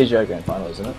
CGi Grand Final, isn't it?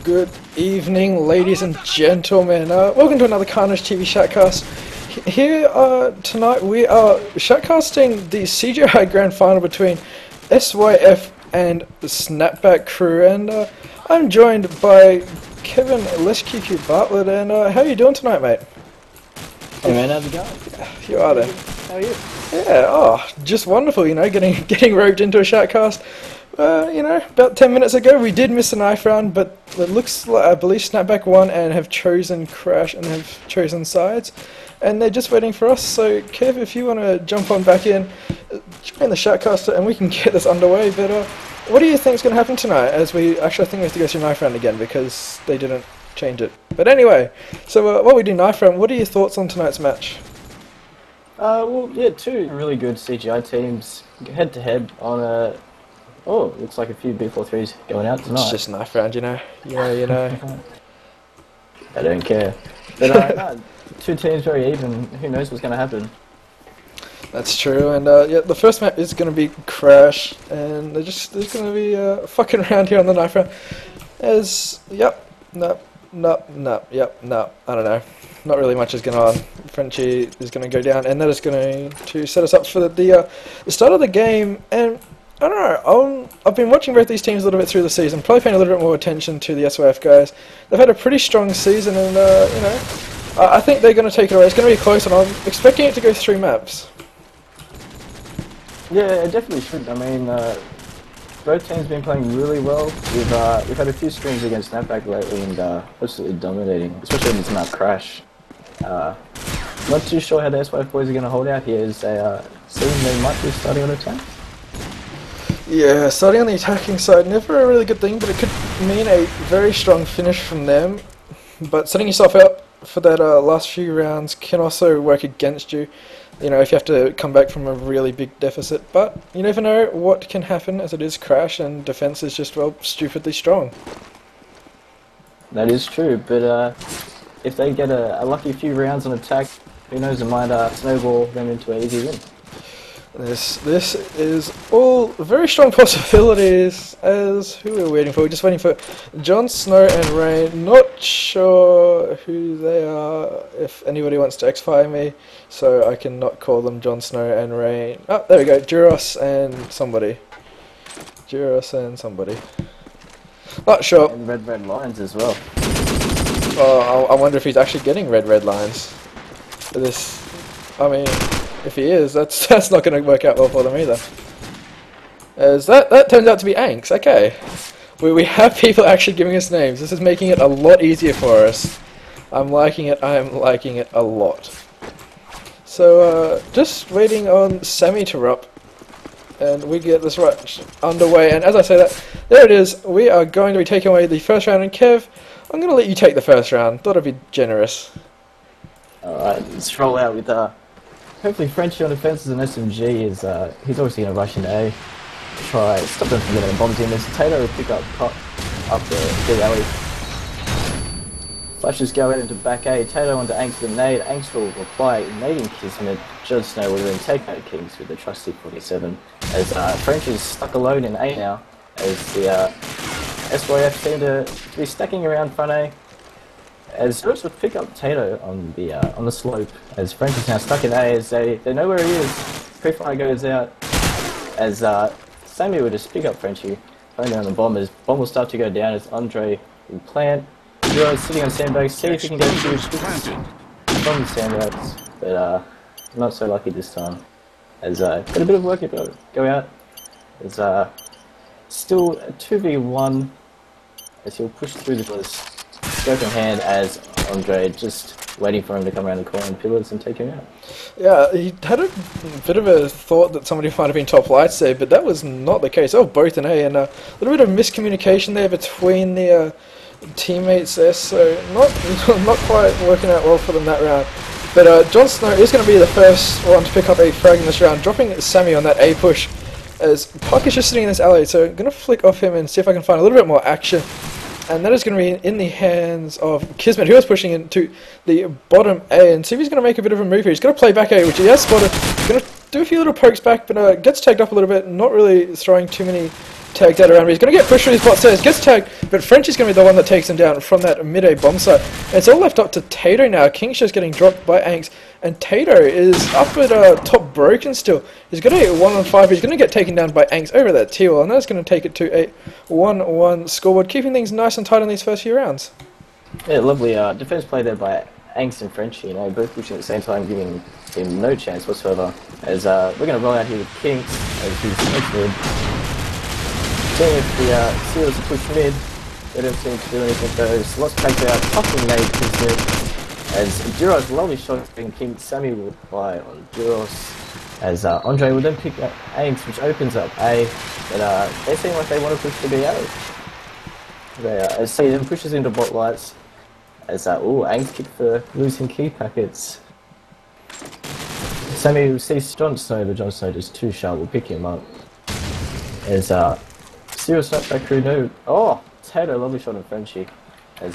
Good evening, ladies and gentlemen. Welcome to another Carnage TV Shatcast. Here tonight we are shatcasting the CGi Grand Final between SYF and the Snapback crew, and I'm joined by Kevin Leshkiku Bartlett. And how are you doing tonight, mate? Hey man, how's it going? You are then. How are you? Yeah, just wonderful. You know, getting roped into a shatcast. You know, about 10 minutes ago we did miss a knife round, but it looks like I believe Snapback won and have chosen Crash and have chosen sides, and they're just waiting for us. So Kev, if you want to jump on back in the Shatcaster and we can get this underway. But what do you think is going to happen tonight? As we actually, I think we have to go through knife round again because they didn't change it. But anyway, so while we do knife round, what are your thoughts on tonight's match? Well, yeah, two really good CGi teams head to head on a. Oh, looks like a few B43s going out tonight. It's just knife round, you know. You know. I don't care. But no, two teams very even. Who knows what's going to happen? That's true, and yeah, the first map is going to be Crash, and there's going to be fucking around here on the knife round. Yep, no, I don't know. Not really much is going on. Frenchie is going to go down, and that is going to set us up for the start of the game, and I don't know, I've been watching both these teams a little bit through the season, probably paying a little bit more attention to the SYF guys. They've had a pretty strong season, and you know, I think they're going to take it away. It's going to be close, and I'm expecting it to go 3 maps. Yeah, it definitely should. I mean, both teams have been playing really well. We've had a few streams against Snapback lately and absolutely dominating, especially in this map Crash. Not too sure how the SYF boys are going to hold out here. Is seeing they might be starting on attack. Yeah, starting on the attacking side, never a really good thing, but it could mean a very strong finish from them. But setting yourself up for that last few rounds can also work against you. You know, if you have to come back from a really big deficit, but you never know what can happen as it is Crash, and defense is just, well, stupidly strong. That is true, but if they get a lucky few rounds on attack, who knows, it might snowball them into an easy win. This is all very strong possibilities. As who we're waiting for? We're just waiting for Jon Snow and Rain. Not sure who they are. If anybody wants to X-fire me, so I can not call them Jon Snow and Rain. Oh, there we go. Duros and somebody. Not sure. And red lines as well. Oh, I wonder if he's actually getting red lines. This, I mean, if he is, that's not going to work out well for them either. As that turns out to be Anks. Okay, we have people actually giving us names. This is making it a lot easier for us. I'm liking it. I am liking it a lot. So just waiting on Sammy to rup, and we get this rush underway. And as I say that, there it is. We are going to be taking away the first round. And Kev, I'm going to let you take the first round. Thought I'd be generous. Alright, let's roll out with hopefully Frenchie on defense as an SMG is he's obviously going to rush into A. Try stop them from getting bombs in. This Tato will pick up up the alley. Flashes go out into back A. Tato onto Anks with a nade. Anks will reply, nading Kismet. Jon Snow will then take out Kings with the trusty 47. As French is stuck alone in A now, as the SYF seem to be stacking around front A. As Duros will pick up Tato on the slope, as French is now stuck in A, as they know where he is. Pre-fire goes out, as Sammy will just pick up Frenchie, playing down the bomb, as bomb will start to go down, as Andre will plant. Duros sitting on sandbags, see if he can get two from the sandbags, but not so lucky this time. As got a bit of work to go out, as still a 2v1, as he'll push through the doors. Scope in hand as Andre just waiting for him to come around the corner and pillars and take him out. Yeah, he had a bit of a thought that somebody might have been top lights there, but that was not the case. Oh, both in A, and a little bit of miscommunication there between the teammates there, so not quite working out well for them that round. But Jon Snow is going to be the first one to pick up a frag in this round, dropping Sammy on that A push, as Puck is just sitting in this alley, so I'm going to flick off him and see if I can find a little bit more action. And that is going to be in the hands of Kismet, who is pushing into the bottom A, and see if he's going to make a bit of a move here. He's going to play back A, which he has spotted. He's going to do a few little pokes back, but gets tagged up a little bit, not really throwing too many tags out around. But he's going to get pushed through his bot stairs, gets tagged, but French is going to be the one that takes him down from that mid-A bomb site. And it's all left up to Tato now. King's just getting dropped by Anks, and Tato is up at top broken still. He's got a 1-on-5, he's going to get taken down by Anks over that T-wall, and that's going to take it to a 1-1 scoreboard, keeping things nice and tight in these first few rounds. Yeah, lovely defense play there by Anks and Frenchie, you know, both pushing at the same time, giving him no chance whatsoever. As we're going to roll out here with Kings, as he's next mid. Seeing if the Seals push mid, they don't seem to do anything though. Lots takes out, topping nade Kismet. As Duros, lovely shot being King, Sammy will apply on Duros. As Andre will then pick up Anks, which opens up A, but they seem like they want to push the BA. As Sammy then pushes into bot lights, as Anks kick for losing key packets. Sammy will see Jon Snow, but Jon Snow just too sharp, will pick him up. As Serial Snapback crew know, oh, Tato, lovely shot on Frenchie. As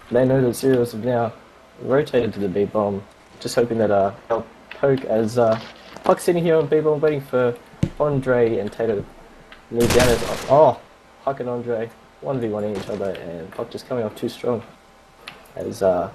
they know that Serials have now rotated to the B bomb, just hoping that they'll poke as Puck's sitting here on B-bomb waiting for Andre and Tato to lead down as Puck and Andre 1v1ing each other, and Puck just coming off too strong as all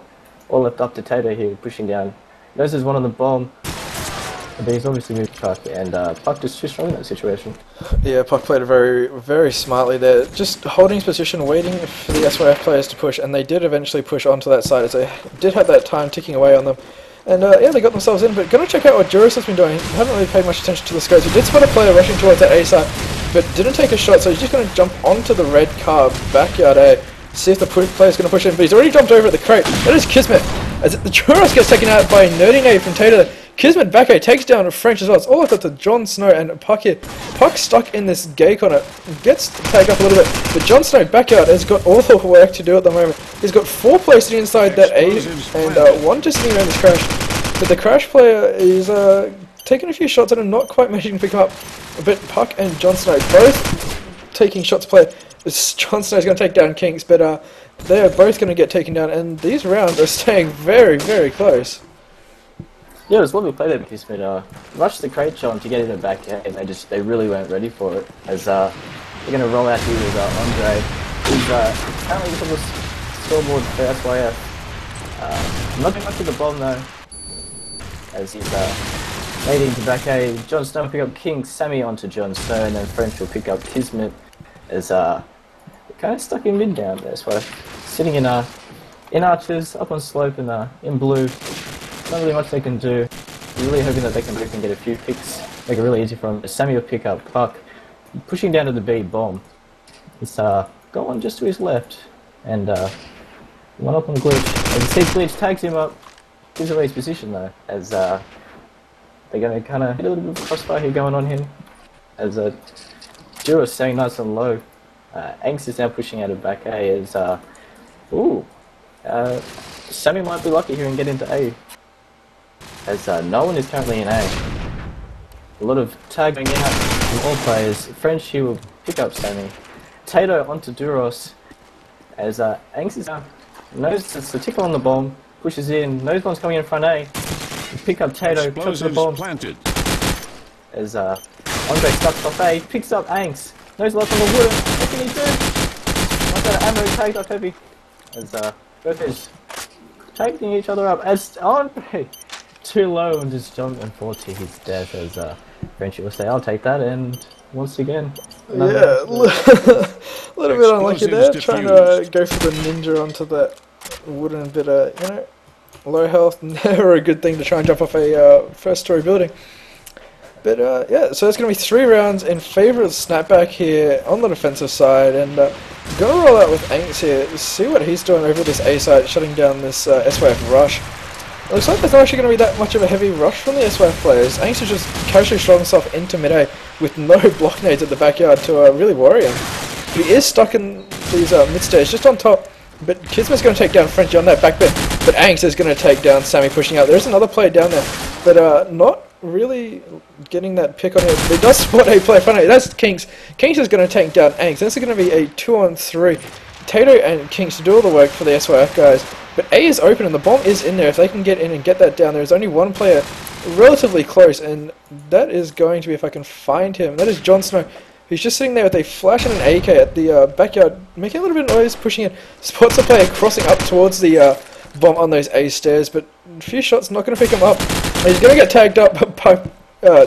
left up to Tato here pushing down. Noses one on the bomb, but he's obviously moved Puck, and Puck just too strong in that situation. Yeah, Puck played it very, very smartly there, just holding his position, waiting for the SYF players to push, and they did eventually push onto that side as they did have that time ticking away on them. And yeah, they got themselves in, but gonna check out what Juris has been doing. Haven't really paid much attention to the scopes. He did spot a player rushing towards that A side, but didn't take a shot, so he's just gonna jump onto the red car, backyard A, see if the player's gonna push in, but he's already jumped over at the crate. That is Kismet, as the Juris gets taken out by a nerdy nade from Tato. Kismet back A takes down French as well. It's all up to Jon Snow and Puck here. Puck stuck in this gay corner, gets tagged up a little bit, but Jon Snow backyard has got all the work to do at the moment. He's got 4 players sitting inside that A, and 1 just sitting around this crash. But the crash player is taking a few shots and not quite managing to pick him up. But Puck and Jon Snow both taking shots to play. Jon Snow's going to take down Kinks, but they are both going to get taken down, and these rounds are staying very, very close. Yeah, it was lovely play there because Kismet rushed the crate shot to get in the back end, and they really weren't ready for it. As they're going to roll out here with Andre, who's apparently just on the scoreboard for SYF. Not doing much with the bomb though, as he's leading to back A. Jon Snow will pick up King, Sammy onto Jon Snow, and then French will pick up Kismet as kind of stuck in mid down there. So sitting in archers, up on slope and in blue. Not really much they can do. You're really hoping that they can get a few picks, make it really easy for him. Sammy will pick up Puck, pushing down to the B bomb. He's got one just to his left, and one up on Glitch. As you see, Glitch tags him up, gives away his position though, as they're going to kind of hit a little bit of crossfire here going on here. As Juro is staying nice and low. Angst is now pushing out of back A as Sammy might be lucky here and get into A. As no one is currently in A. A lot of tagging out from all players. French here will pick up Sammy. Tato onto Duros. As Angst is knows it's the tickle on the bomb, pushes in, knows one's coming in front A. Pick up Tato, chops the bomb. Planted. As Andre stuck off A, picks up Angst. Knows left on the wooden. What can he do? Not that ammo tagged up heavy. As both is tagging each other up. As Andre too low and just jumped and fall to his death as Frenchie will say, I'll take that, and once again... Yeah, a little bit unlucky there, trying to go for the ninja onto that wooden bit of, you know, low health, never a good thing to try and jump off a first story building. But yeah, so it's going to be 3 rounds in favour of Snapback here on the defensive side, and going to roll out with Angst here, see what he's doing over this A side, shutting down this SYF rush. It looks like there's not actually going to be that much of a heavy rush from the SYF players. Angst has just casually shot himself into mid-A with no block nades at the backyard to really worry him. He is stuck in these mid-stairs just on top, but Kismet's going to take down Frenchie on that back bit, but Angst is going to take down Sammy pushing out. There's another player down there, but not really getting that pick on him. He does spot a player front. That's Kinks. Kinks is going to take down Angst. This is going to be a 2-on-3. Tato and Kinks to do all the work for the SYF guys. But A is open and the bomb is in there. If they can get in and get that down, there's only one player relatively close, and that is going to be, if I can find him, that is Jon Snow. He's just sitting there with a flash and an AK at the backyard, making a little bit of noise, pushing in. Spots a player crossing up towards the bomb on those A stairs, but a few shots not going to pick him up. He's going to get tagged up by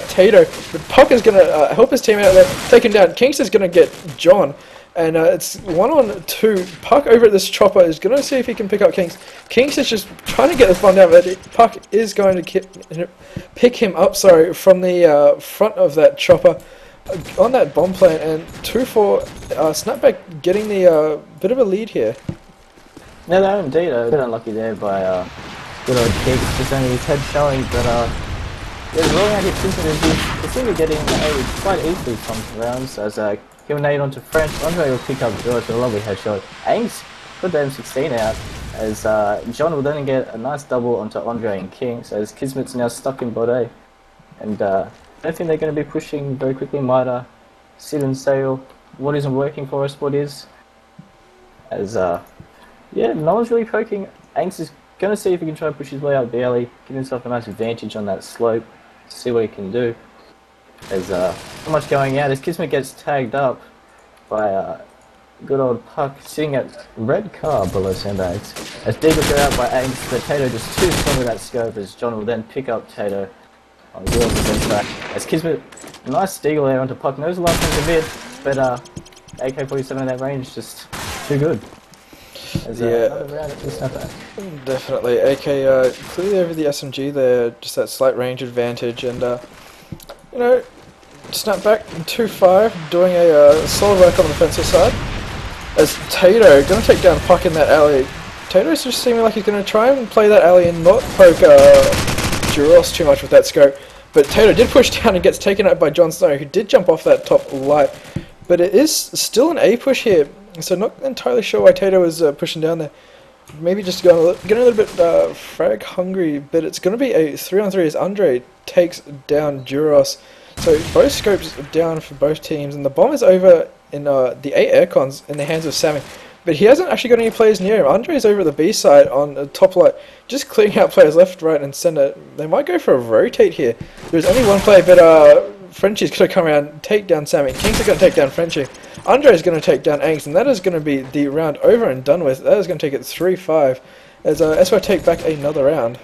Tato, but Puck is going to help his team out there, taking down. Kinks is going to get John. And it's 1-on-2. Puck over at this chopper is going to see if he can pick up Kinks. Kinks is just trying to get this bomb down, but Puck is going to pick him up, from the front of that chopper on that bomb plant. And 2-4, Snapback getting the bit of a lead here. No, they are indeed a bit unlucky there by good old Kinks, just only his head showing, but yeah, rolling out his Kismet, they seem to be getting quite easily some rounds, as he'll nade onto French. Andre will pick up George with a lovely headshot. Angst put the M16 out as John will then get a nice double onto Andre and Kinks as Kismet's now stuck in bot A. And I don't think they're going to be pushing very quickly. Might sit and sail what isn't working for us, what is. As yeah, no one's really poking. Angst is Gonna see if he can try and push his way out the alley, give himself a nice advantage on that slope, see what he can do. There's not much going out as Kismet gets tagged up by good old Puck sitting at red car below Sandbags. As Deagle go out by Angst, but Tato just too strong with that scope as John will then pick up Tato on the wheels against that. As Kismet, nice Deagle there onto Puck, knows the last one to mid, but AK-47 in that range just too good. As, another round at the Snapback. Definitely. AK clearly over the SMG there, just that slight range advantage, and you know, Snapback 2-5, doing a solid work on the defensive side. As Tato going to take down Puck in that alley. Tato's just seeming like he's going to try and play that alley and not poke Duros too much with that scope. But Tato did push down and gets taken out by Jon Snow, who did jump off that top light. But it is still an A push here, so not entirely sure why Tato is pushing down there. Maybe just getting a little bit frag hungry, but it's going to be a 3-on-3 as Andre takes down Duros. So both scopes down for both teams, and the bomb is over in the 8 aircons in the hands of Sammy. But he hasn't actually got any players near him. Andre's over at the B side on the top light, just clearing out players left, right, and centre. They might go for a rotate here. There's only one player, but Frenchie's going to come around and take down Sammy. Kings are going to take down Frenchie. Andre's going to take down Angst, and that is going to be the round over and done with. That is going to take it 3-5 as SY take back another round.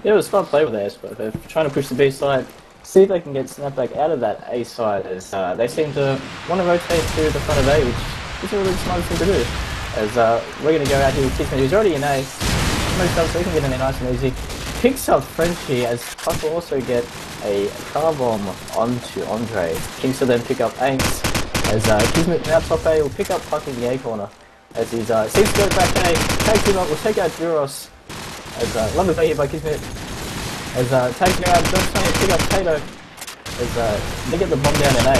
Yeah, it was fun play with the SYF. They're trying to push the B side, see if they can get Snapback out of that A side, as they seem to want to rotate to the front of A, which is a really smart thing to do. As we're going to go out here with Kismet, who's already in A, most up so he can get in there nice and easy. Picks up Frenchie, as Puck will also get a car bomb onto Andre. Kings will then pick up Angst, as Kismet now top A will pick up Puck in the A corner. As he's seems to go back A, takes him up, will take out Duros. As lovely play here by Kismet. As taking out Jon Snow will pick up Tato. As they get the bomb down in A.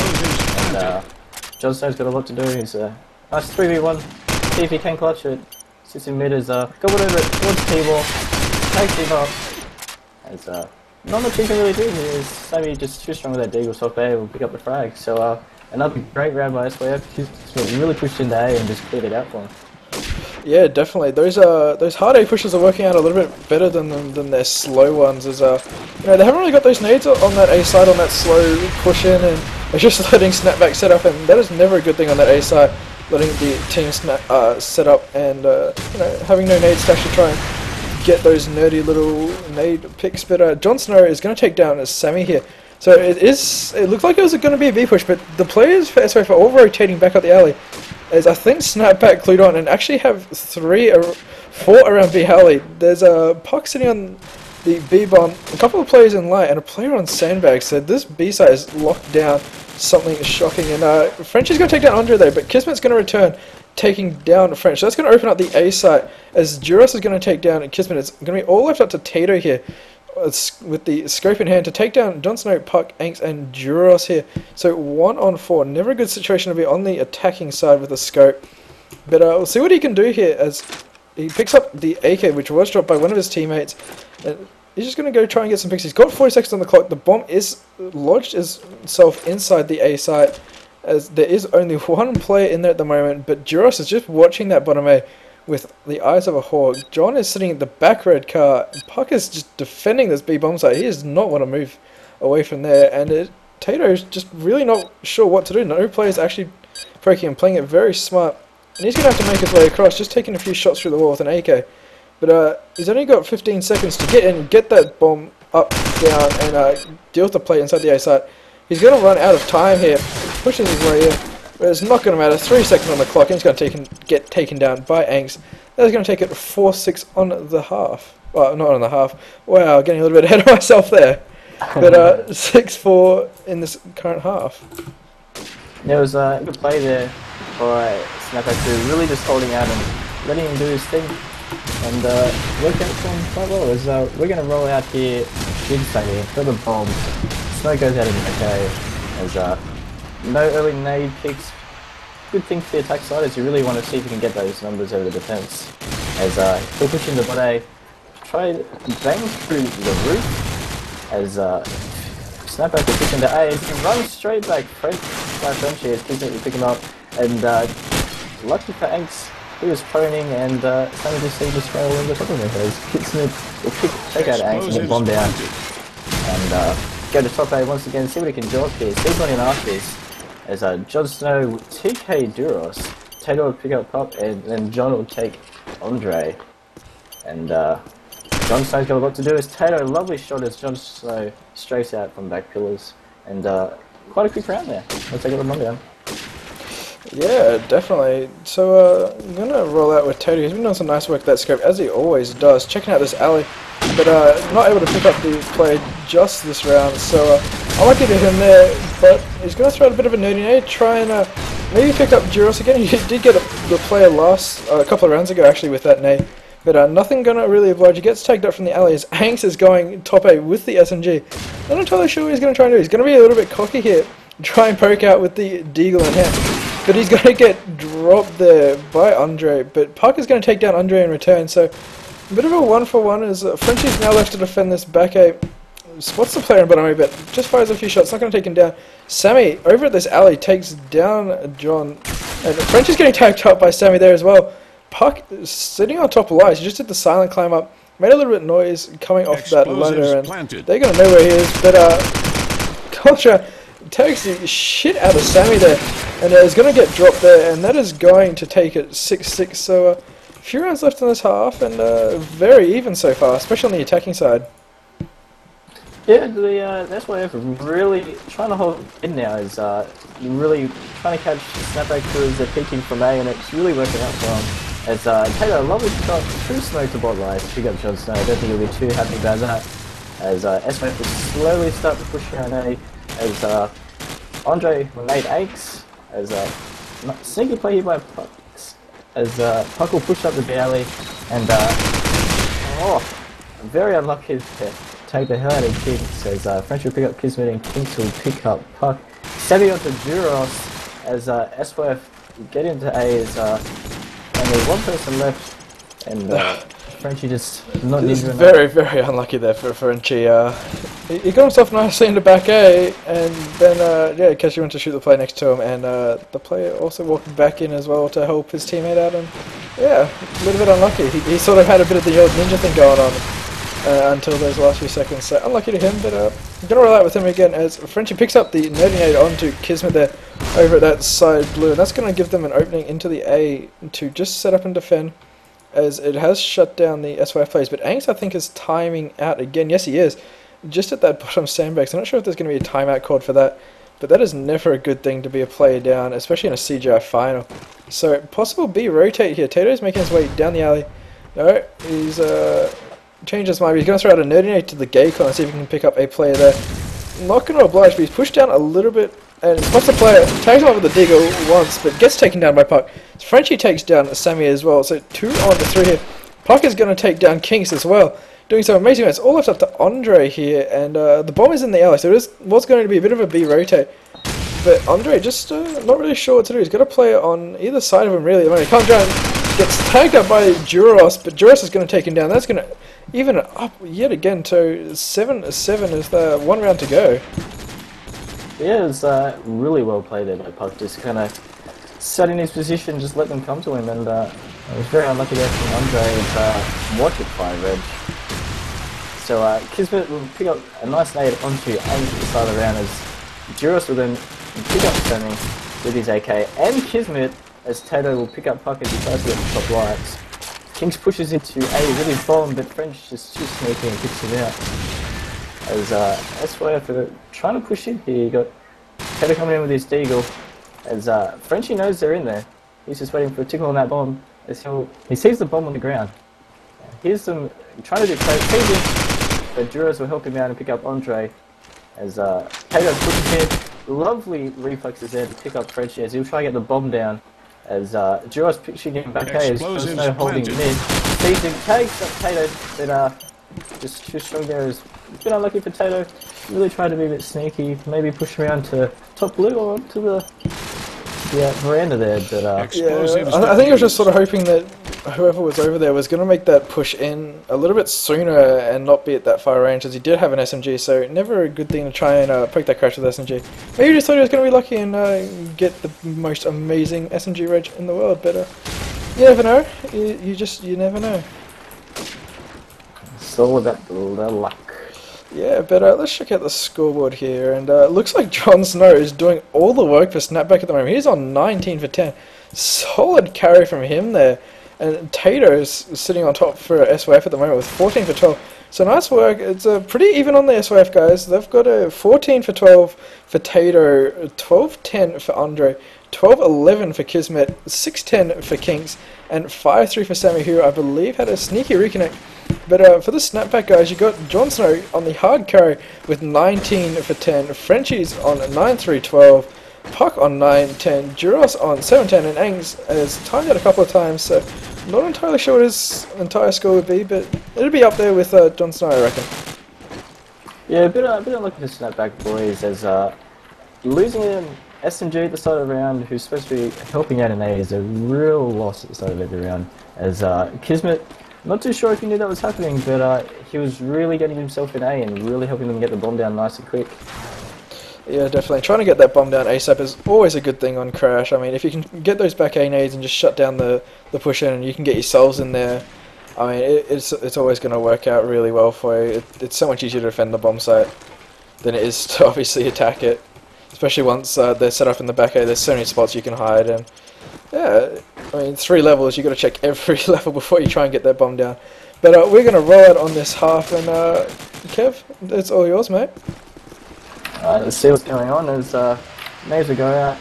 And Jon Snow's got a lot to do. He's nice 3v1. See if he can clutch it. Sits in mid as go whatever towards T-ball. Takes him up. As not much he can really do here. Is maybe just too strong with that Deagle top A will pick up the frag. So another great round by SYF. He's really pushed into A and just cleared it out for him. Yeah, definitely. Those hard A pushes are working out a little bit better than their slow ones. As you know, they haven't really got those nades on that A side on that slow push in, and they're just letting Snapback set up, and that is never a good thing on that A side. Letting the team set up and you know, having no nades to actually try and get those nerdy little nade picks. But Jon Snow is going to take down Sammy here. So it looks like it was going to be a B push, but the players for SYF are all rotating back up the alley. As I think Snapback clued on and actually have 4 around B alley. There's a Puck sitting on the B bomb, a couple of players in light, and a player on Sandbag. So this B side is locked down. Something shocking, and Frenchie's going to take down Andre though, but Kismet's going to return, taking down French. So that's going to open up the A side as Duros is going to take down Kismet. It's going to be all left up to Tato here. With the scope in hand to take down Jon Snow, Puck, Angst, and Duros here. So 1-on-4. Never a good situation to be on the attacking side with the scope. But we'll see what he can do here as he picks up the AK, which was dropped by one of his teammates. And he's just going to go try and get some picks. He's got 40 seconds on the clock. The bomb is lodged itself inside the A side, as there is only one player in there at the moment. But Duros is just watching that bottom A with the eyes of a hawk. John is sitting at the back red car. Puck is just defending this B bomb site. He does not want to move away from there. And Tato is just really not sure what to do. No player's actually poking and playing it very smart. And he's going to have to make his way across, just taking a few shots through the wall with an AK. But he's only got 15 seconds to get in, get that bomb up, down, and deal with the play inside the A site. He's going to run out of time here. Pushes his way in. But it's not going to matter. 3 seconds on the clock, and he's going to get taken down by Angst. That's going to take it 4-6 on the half. Well, not on the half. Wow, getting a little bit ahead of myself there. But 6-4 in this current half. There was a good play there by Snapback, who really just holding out and letting him do his thing. And worked out for him quite well. As we're going to roll out here, big side here, for the bomb. Snow goes out in okay. As no early nade picks. Good thing for the attack side is you really want to see if you can get those numbers over the defense. As he'll push into bot A, try bang through the roof. As Snapback will push into A, he can run straight back. Frenchie as Kismet will pick him up, and lucky for Angst, he was proning, and Sammy just seemed to scramble over the top of him. Kismet will take out Angst and then bomb down, and go to top A once again, see what he can do up here. Steve's on in after this, as Jon Snow will TK Duros, Tato will pick up Pup, and then John will take Andre. And Jon Snow's got a lot to do as Tato, lovely shot as Jon Snow straight out from back pillars, and quite a quick round there. Let's take a look down. Yeah, definitely. So I'm going to roll out with Tato. He's been doing some nice work that scope, as he always does. Checking out this alley, but not able to pick up the play just this round. So unlucky to him there, but he's going to throw out a bit of a nerdy nade, try and maybe pick up Duros again. He did get the player last, a couple of rounds ago actually with that nade. But nothing going to really oblige. He gets tagged up from the alley as Angst is going top A with the SMG. Not entirely sure what he's going to try and do. He's going to be a little bit cocky here. Try and poke out with the deagle in hand. But he's going to get dropped there by Andre. But Parker's going to take down Andre in return. So a bit of a 1-for-1 as Frenchie's now left to defend this back A. Spots the player in bottom A, but just fires a few shots. Not going to take him down. Sammy over at this alley takes down John. And Frenchie's getting tagged up by Sammy there as well. Puck sitting on top of lights. He just did the silent climb up. Made a little bit of noise coming off that ladder, and they're going to know where he is. But Contra takes the shit out of Sammy there, and is going to get dropped there, and that is going to take it 6-6. So a few rounds left in this half, and very even so far, especially on the attacking side. Yeah, the SYF really trying to hold in now. Is really trying to catch Snapback crews. They're peeking from A, and it's really working out for him. As Tato, lovely shot, true smoke to bot right, pick up Jon Snow. I don't think he'll be too happy about that. As SYF will slowly start to push around A, as Andre will nade Aches, as sneaky play here by Puck, as Puck will push up the alley, and very unlucky to take the hell out of Kinks, as French will pick up Kismet and Kinks will pick up Puck. Savvy onto Duros, as SYF will get into A, as only one person left, and Frenchie just not needing enough. Very, very unlucky there for Frenchie. He got himself nicely into back A, and then yeah, Keshi went to shoot the player next to him, and the player also walked back in as well to help his teammate out, and yeah, a little bit unlucky. He sort of had a bit of the old ninja thing going on until those last few seconds, so unlucky to him, but I'm going to roll out with him again as Frenchie picks up the nerdinade onto Kismet there over at that side blue, and that's going to give them an opening into the A to just set up and defend, as it has shut down the SYF plays. But Angst, I think, is timing out again. Yes, he is. Just at that bottom sandbag. So I'm not sure if there's going to be a timeout called for that, but that is never a good thing to be a player down, especially in a CGi final. So possible B rotate here. Tato's making his way down the alley. No, he's changed his mind. He's going to throw out a nerdinade to the gay corner and see if he can pick up a player there. Not going to oblige, but he's pushed down a little bit. And spots the player, tags him up with the digger once, but gets taken down by Puck. Frenchie takes down Sammy as well, so 2 on to 3 here. Puck is going to take down Kinks as well, doing some amazing. It's all left up to Andre here, and the bomb is in the alley, so it was going to be a bit of a B rotate. But Andre just not really sure what to do. He's got to play on either side of him, really. I mean, he comes down, gets tagged up by Duros, but Duros is going to take him down. That's going to even it up yet again to 7-7 as the 1 round to go. Yeah, it was really well played there by Puck, just kind of sat in his position, just let them come to him, and it was very unlucky there from Andre. Watch it fire red. So Kismet will pick up a nice nade onto Ames at the start of the round, as Duros will then pick up Sammy with his AK, and Kismet, as Tato will pick up Puck as he tries to get the top lights. Kinks pushes into A with his bomb, but French just too sneaky and kicks him out. As SYF trying to push in here, you got Tato coming in with his deagle, as Frenchie knows they're in there. He's just waiting for a tickle on that bomb, as he sees the bomb on the ground. Here's them trying to do trade, but Duros will help him out and pick up Andre, as Tato pushes in. Lovely reflexes there to pick up Frenchie, as he'll try to get the bomb down, as Duros pitching him back A, as Jon Snow holding mid. Sees him, takes up Tato, but just too strong there. Is a bit unlucky for Tato. Really tried to be a bit sneaky, maybe push around to top blue or to the veranda there, but yeah, I think I was just sort of hoping that whoever was over there was going to make that push in a little bit sooner and not be at that far range, as he did have an SMG, so never a good thing to try and poke that crash with SMG. Maybe he just thought he was going to be lucky and get the most amazing SMG reg in the world, but You never know. You never know. It's all about the luck. Yeah, but let's check out the scoreboard here, and it looks like Jon Snow is doing all the work for Snapback at the moment. He's on 19 for 10. Solid carry from him there. And Tato's sitting on top for SYF at the moment with 14 for 12. So nice work. It's pretty even on the SYF guys. They've got a 14 for 12 for Tato, 12-10 for Andre, 12-11 for Kismet, 6-10 for Kinks, and 5-3 for Sammy, who I believe had a sneaky reconnect. But for the Snapback guys, you got Jon Snow on the hard carry with 19 for 10, Frenchie's on 9-3-12, Puck on 9-10, Duros on 7-10, and Angs has timed it a couple of times, so not entirely sure what his entire score would be, but it'll be up there with Jon Snow, I reckon. Yeah, a bit of luck for the Snapback boys, as losing an SMG at the start of the round, who's supposed to be helping out in A, is a real loss at the start of every round, as Kismet, not too sure if he knew that was happening, but he was really getting himself in A and really helping them get the bomb down nice and quick. Yeah, definitely. Trying to get that bomb down ASAP is always a good thing on Crash. I mean, if you can get those back A nades and just shut down the push in and you can get yourselves in there, I mean, it's always going to work out really well for you. It's so much easier to defend the bomb site than it is to obviously attack it. Especially once they're set up in the back A, there's so many spots you can hide. And yeah, I mean, 3 levels, you've got to check every level before you try and get that bomb down. But we're going to roll out on this half, and Kev, it's all yours, mate. Let's see what's going on as nades will go out.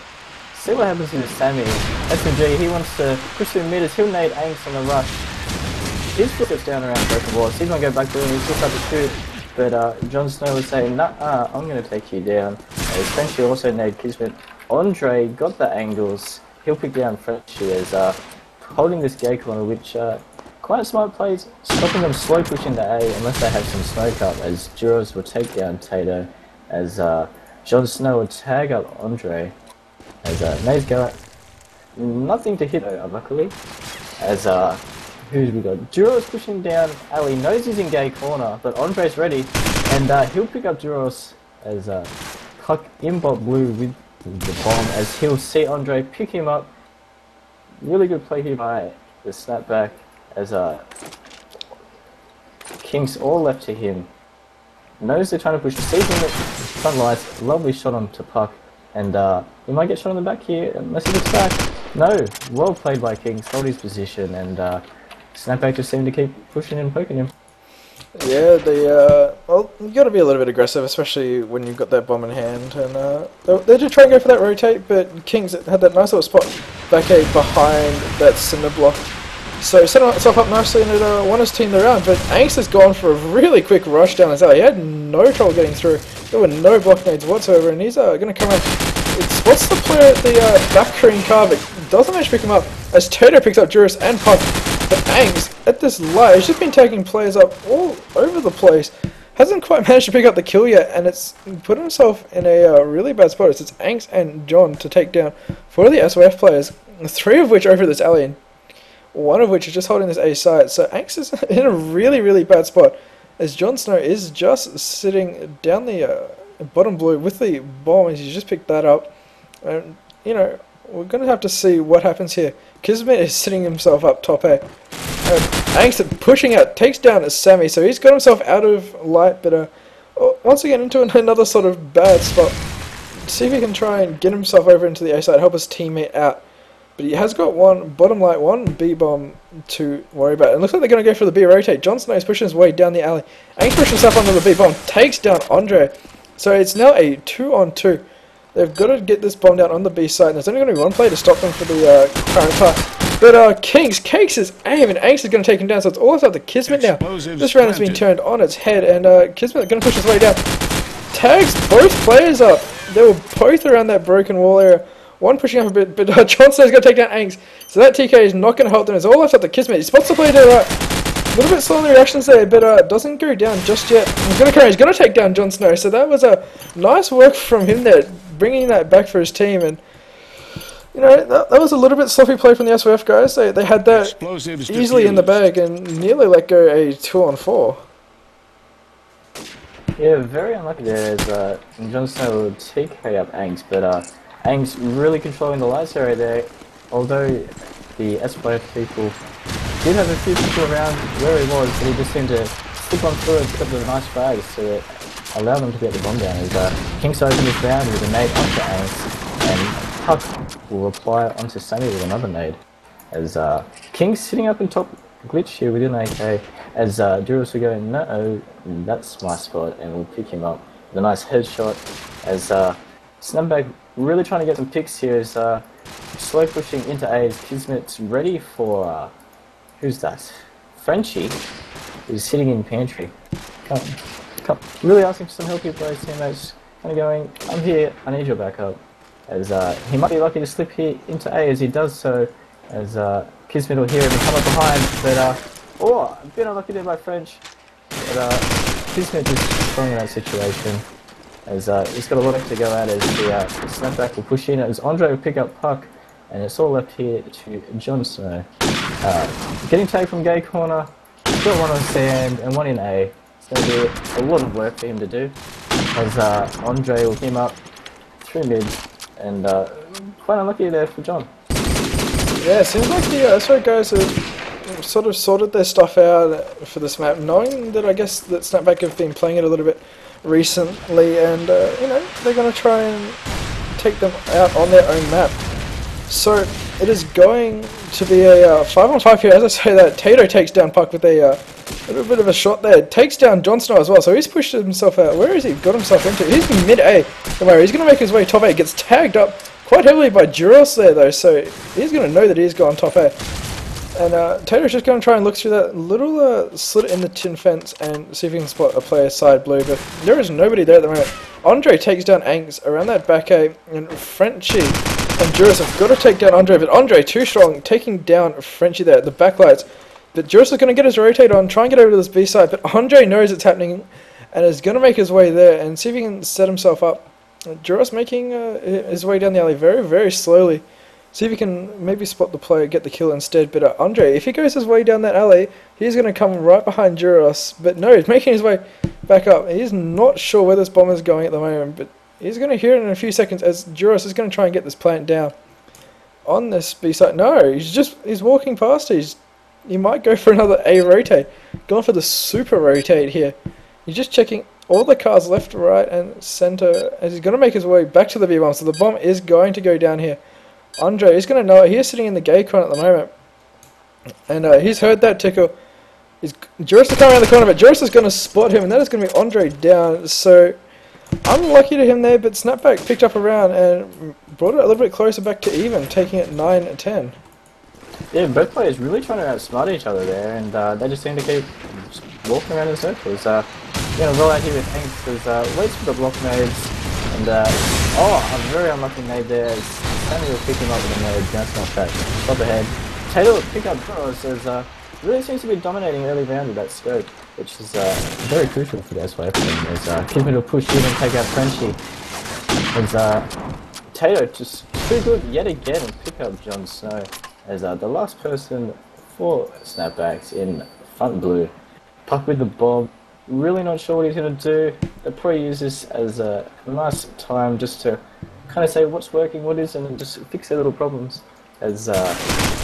See what happens with Sammy. SMG, he wants to push through meters, he'll nade Angs on the rush. His footsteps down around broken walls, he's going to go back to him, he's just up to shoot. But Jon Snow was saying, nah, I'm going to take you down. Frenchie also nade Kismet. Andre got the angles, he'll pick down Frenchie as holding this gay corner, which quite a smart plays, stopping them slow pushing to A unless they have some smoke up, as Duros will take down Tato. As Jon Snow will tag up Andre, as nades go out. Nothing to hit luckily, as who's we got? Duros pushing down Ali, knows he's in gay corner, but Andre's ready, and he'll pick up Duros as Puck in bot blue with the bomb, as he'll see Andre pick him up. Really good play here by the Snapback, as Kings all left to him. Knows they're trying to push, sees him at front lights, lovely shot onto Puck, and he might get shot on the back here unless he gets back. No, well played by Kings, hold his position, and Snapback just seemed to keep pushing and poking him. Yeah, well, you got to be a little bit aggressive, especially when you've got that bomb in hand, and they did try and go for that rotate, but Kings had that nice little spot back A behind that cinder block. So setting himself up nicely and it won his team the round, but Angst has gone for a really quick rush down his alley. He had no trouble getting through. There were no block nades whatsoever, and he's going to come out. It spots the player at the back green car, but doesn't manage to pick him up, as Toto picks up Juris and Puck. But Angst, at this light, he's just been taking players up all over the place. Hasn't quite managed to pick up the kill yet, and it's put himself in a really bad spot. It's Angst and John to take down 4 of the SYF players, 3 of which over this alley, and 1 of which is just holding this A side. So Angst is in a really, really bad spot, as Jon Snow is just sitting down the bottom blue with the bomb, as he's just picked that up. And, you know, we're going to have to see what happens here. Kismet is sitting himself up top A. Angst pushing out, takes down Sammy, so he's got himself out of light, but once again into another sort of bad spot. See if he can try and get himself over into the A side, help his teammate out. But he has got 1 bottom light, 1 B bomb to worry about. And it looks like they're going to go for the B rotate. Jon Snow is pushing his way down the alley. Angst pushes himself onto the B bomb, takes down Andre. So it's now a 2-on-2. They've got to get this bomb down on the B side, and there's only going to be 1 player to stop them for the current part. But Kings cakes his aim, and Angst is going to take him down, so it's all up to Kismet now. This round has been turned on its head, and Kismet is going to push his way down. Tags both players up. They were both around that broken wall area. 1 pushing up a bit, but Jon Snow's going to take down Angst. So that TK is not going to help them. It's all left up to Kismet. He spots the player to the right. A little bit slow in the reactions there, but doesn't go down just yet. He's going to take down Jon Snow. So that was a nice work from him there, bringing that back for his team. And, you know, that was a little bit sloppy play from the SYF guys. They had that easily in the bag and nearly let go a 2-on-4. Yeah, very unlucky there as Jon Snow will TK up Angst, but Angst really controlling the lights area there, although the SYF people did have a few people around where he was, but he just seemed to slip on through and pick up the nice frags to allow them to get the bomb down. As Kings open this round with a nade onto Angs, and Puck will reply onto Sammy with another nade. As King's sitting up in top glitch here within AK, as Duros will go, no, that's my spot, and we'll pick him up with a nice headshot. As Snapback really trying to get some picks here, as slow pushing into A, as Kismet's ready for, who's that? Frenchie, who's sitting in pantry. Really asking for some help here by his teammates, kind of going, I'm here, I need your backup. As he might be lucky to slip here into A as he does so, as Kismet will hear him and come up behind, but oh, a bit unlucky there by French, but Kismet just strong in that situation, as he's got a lot to go at as the Snapback will push in, as Andre will pick up Puck, and it's all left here to Jon Snow. Getting tagged from Gay Corner, got one on sand and one in A. It's going to be a lot of work for him to do, as Andre will him up through mid, and quite unlucky there for John. Yeah, it seems like the SO guys have sort of sorted their stuff out for this map, knowing that I guess that Snapback have been playing it a little bit recently, and you know, they're going to try and take them out on their own map. So it is going to be a 5-on-5 here. As I say that, Tato takes down Puck with a little bit of a shot there. Takes down Jon Snow as well, so he's pushed himself out. Where has he got himself into? He's mid-A. Don't worry, he's going to make his way top A. Gets tagged up quite heavily by Duros there though, so he's going to know that he's gone top A. And Tato's just going to try and look through that little slit in the tin fence and see if he can spot a player side blue, but there is nobody there at the moment. Andre takes down Angs around that back A, and Frenchie and Duros have got to take down Andre, but Andre too strong, taking down Frenchie there at the backlights. But Duros is going to get his rotate on, try and get over to this B side, but Andre knows it's happening and is going to make his way there and see if he can set himself up. Duros making his way down the alley very, very slowly. See if he can maybe spot the player, get the kill instead. But Andre, if he goes his way down that alley, he's going to come right behind Duros. But no, he's making his way back up. He's not sure where this bomb is going at the moment, but he's going to hear it in a few seconds as Duros is going to try and get this plant down on this B side. No, he's walking past. He might go for another A rotate. Going for the super rotate here. He's just checking all the cars left, right, and center as he's going to make his way back to the B bomb. So the bomb is going to go down here. Andre is going to know it. He is sitting in the gay corner at the moment, and he's heard that tickle. Duros is coming around the corner, but Duros is going to spot him, and that is going to be Andre down. So unlucky to him there, but Snapback picked up around and brought it a little bit closer back to even, taking it 9-10. Yeah, both players really trying to outsmart each other there, and they just seem to keep walking around in circles. Going to roll out here with Hanks as waits for the block nades, and oh, a very unlucky nade there as Sammy will pick him up with a nade, bouncing off that top ahead. Taylor will pick up Duros as really seems to be dominating early round with that scope, which is very crucial for the SYF team, as Kismet will push in and take out Frenchie. As Tato just too good yet again and pick up Jon Snow as the last person for Snapbacks in front blue. Puck with the bomb, really not sure what he's going to do. They'll probably use this as a nice time just to kind of say what's working, what isn't, and just fix their little problems. As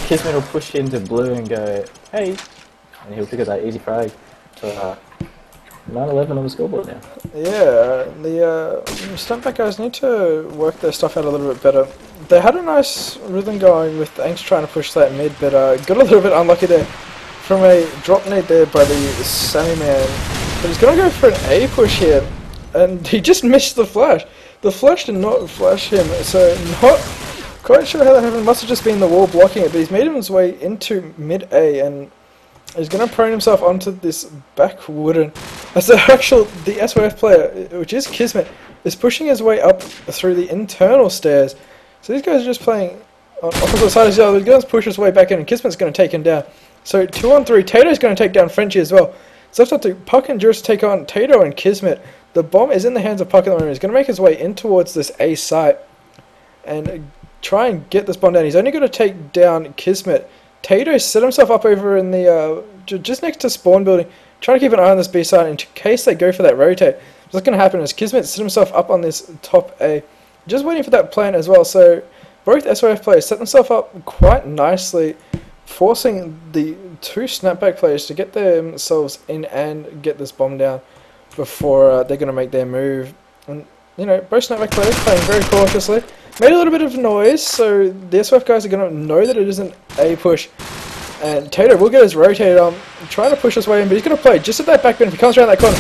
Kismet will push into blue and go, hey, and he'll pick up that easy frag to 9-11 on the scoreboard now. Yeah, the Snapback guys need to work their stuff out a little bit better. They had a nice rhythm going with Angst trying to push that mid, but got a little bit unlucky there from a drop nade there by the Sammy man. But he's going to go for an A push here, and he just missed the flash. The flash did not flash him, so not quite sure how that happened. Must have just been the wall blocking it, but he's made his way into mid A, and he's going to prone himself onto this back wooden. As the SYF player, which is Kismet, is pushing his way up through the internal stairs. So these guys are just playing on opposite sides of each other. He's going to push his way back in, and Kismet's going to take him down. So 2-on-3, Tato's going to take down Frenchie as well. So it's up to Puck and Duros to take on Tato and Kismet. The bomb is in the hands of Puck at the moment. He's going to make his way in towards this A site and try and get this bomb down. He's only going to take down Kismet. Tato set himself up over in the just next to spawn building, trying to keep an eye on this B side in case they go for that rotate. What's going to happen is Kismet set himself up on this top A, just waiting for that plant as well. So both SYF players set themselves up quite nicely, forcing the two Snapback players to get themselves in and get this bomb down before they're going to make their move. And you know, both Snapback players playing very cautiously. Made a little bit of noise, so the SYF guys are going to know that it isn't a push. And Tato will get his rotate on, trying to push his way in, but he's going to play just at that back bin. If he comes around that corner,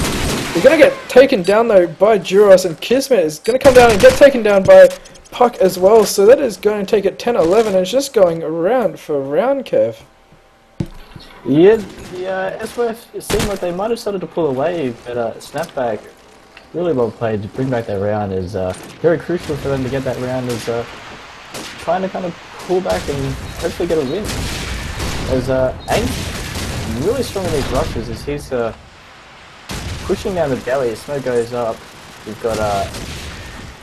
he's going to get taken down though by Duros, and Kismet is going to come down and get taken down by Puck as well. So that is going to take it 10-11, and it's just going round for round, Kev. Yeah, SYF, it seemed like they might have started to pull away, but Snapback, really well played to bring back that round. Is very crucial for them to get that round, is trying to kind of pull back and hopefully get a win. As Angst really strong in these rushes as he's pushing down the belly, smoke goes up. We've got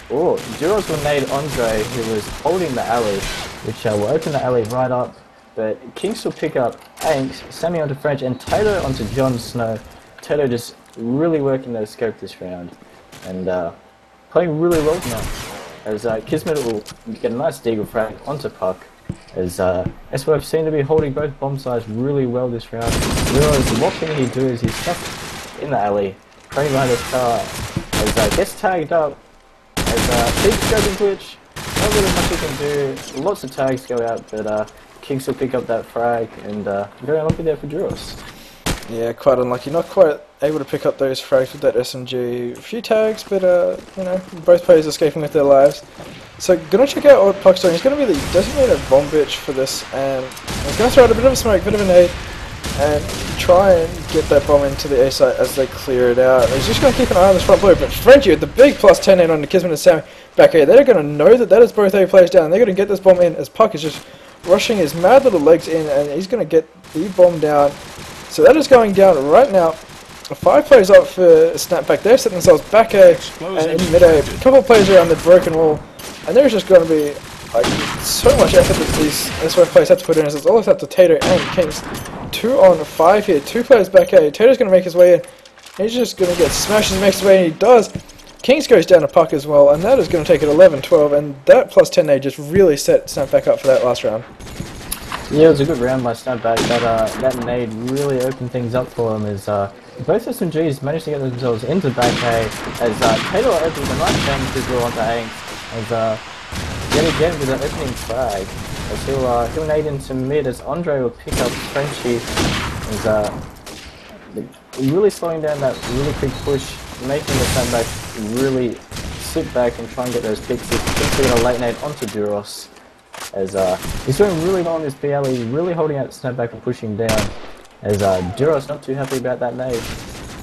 Duros will nade Andre, who was holding the alley, which will open the alley right up, but Kings will pick up Angst, Sammy onto French, and Tato onto Jon Snow. Tato just really working their scope this round, and playing really well now. As Kismet will get a nice deagle frag onto Puck, as SYF seem to be holding both bomb sides really well this round. Duros, what can he do as he's stuck in the alley, running behind his car, as gets tagged up, as big scoping glitch, not really much he can do, lots of tags go out, but Kings will pick up that frag, and very unlucky there for Duros. Yeah, quite unlucky. Not quite able to pick up those frags with that SMG. A few tags, but you know, both players escaping with their lives. So, gonna check out what Puck's doing. He's gonna be the designated bomb bitch for this, and he's gonna throw out a bit of a smoke, bit of a nade, and try and get that bomb into the A site as they clear it out. He's just gonna keep an eye on this front blue, but Frenchie with the big plus 10 in on the Kismet and Sammy back here. They're gonna know that that is both A players down. They're gonna get this bomb in as Puck is just rushing his mad little legs in, and he's gonna get the bomb down. So that is going down right now. 5 players up for Snapback. They've set themselves back A and in mid A. A couple of players around the broken wall. And there's just going to be like so much effort that these SYF players have to put in. It's all up to Tato and Kings. 2 on 5 here. 2 players back A. Tato's going to make his way in. He's just going to get smashed as he makes his way in. He does. Kings goes down to Puck as well. And that is going to take it 11-12. And that plus 10 nade just really set Snapback up for that last round. Yeah, it was a good round by Snapback. That nade really opened things up for him as both SMGs managed to get themselves into back A, as Tato opens a nice damage visual onto Angst, as yet again with an opening frag, as he'll nade into mid as Andre will pick up Frenchie, as really slowing down that really quick push, making the Snapback really sit back and try and get those picks. He's going a late nade onto Duros, as he's doing really well on this BLE, really holding out Snapback and pushing down, as Duros not too happy about that nade,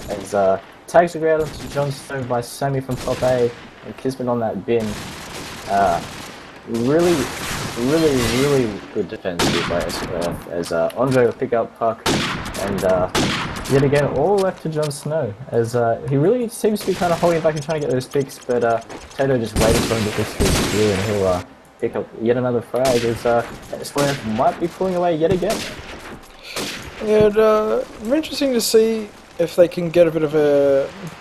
as tags the ground onto Jon Snow by Sammy from top A, and Kismet on that bin. Really good defense here by SYF, as Andre will pick up Puck, and yet again all left to Jon Snow, as he really seems to be kind of holding back and trying to get those picks, but Tato just waited for him to push through his gear, and he'll pick up yet another frag, as SYF might be pulling away yet again. Yeah, it'd be interesting to see if they can get a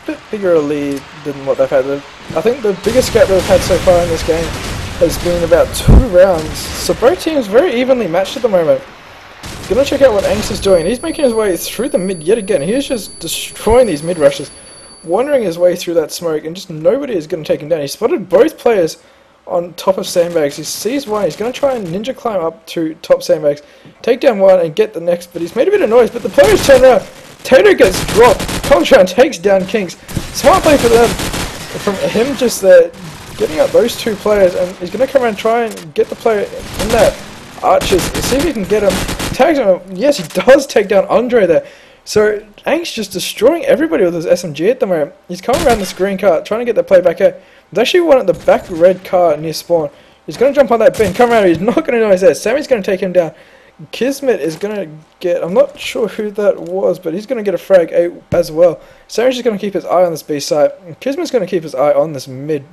bit bigger a lead than what they've had. I think the biggest gap they've had so far in this game has been about 2 rounds, so both teams very evenly matched at the moment. Gonna check out what Angst is doing. He's making his way through the mid yet again. He is just destroying these mid rushes, wandering his way through that smoke, and just nobody is going to take him down. He spotted both players on top of sandbags. He sees one, he's going to try and ninja climb up to top sandbags, take down one and get the next, but he's made a bit of noise, but the players turn around. Tato gets dropped, comes around, takes down Kings. Smart play for them, from him just there, getting up those 2 players, and he's going to come around and try and get the player in that archers, see if he can get him, tags him, yes he does take down Andre there. So Angst just destroying everybody with his SMG at the moment. He's coming around this green car, trying to get that play back out. There's actually one at the back red car near spawn. He's going to jump on that bin, come around, he's not going to know he's there. Sammy's going to take him down. Kismet is going to get, I'm not sure who that was, but he's going to get a frag as well. Sammy's just going to keep his eye on this B site. Kismet's going to keep his eye on this mid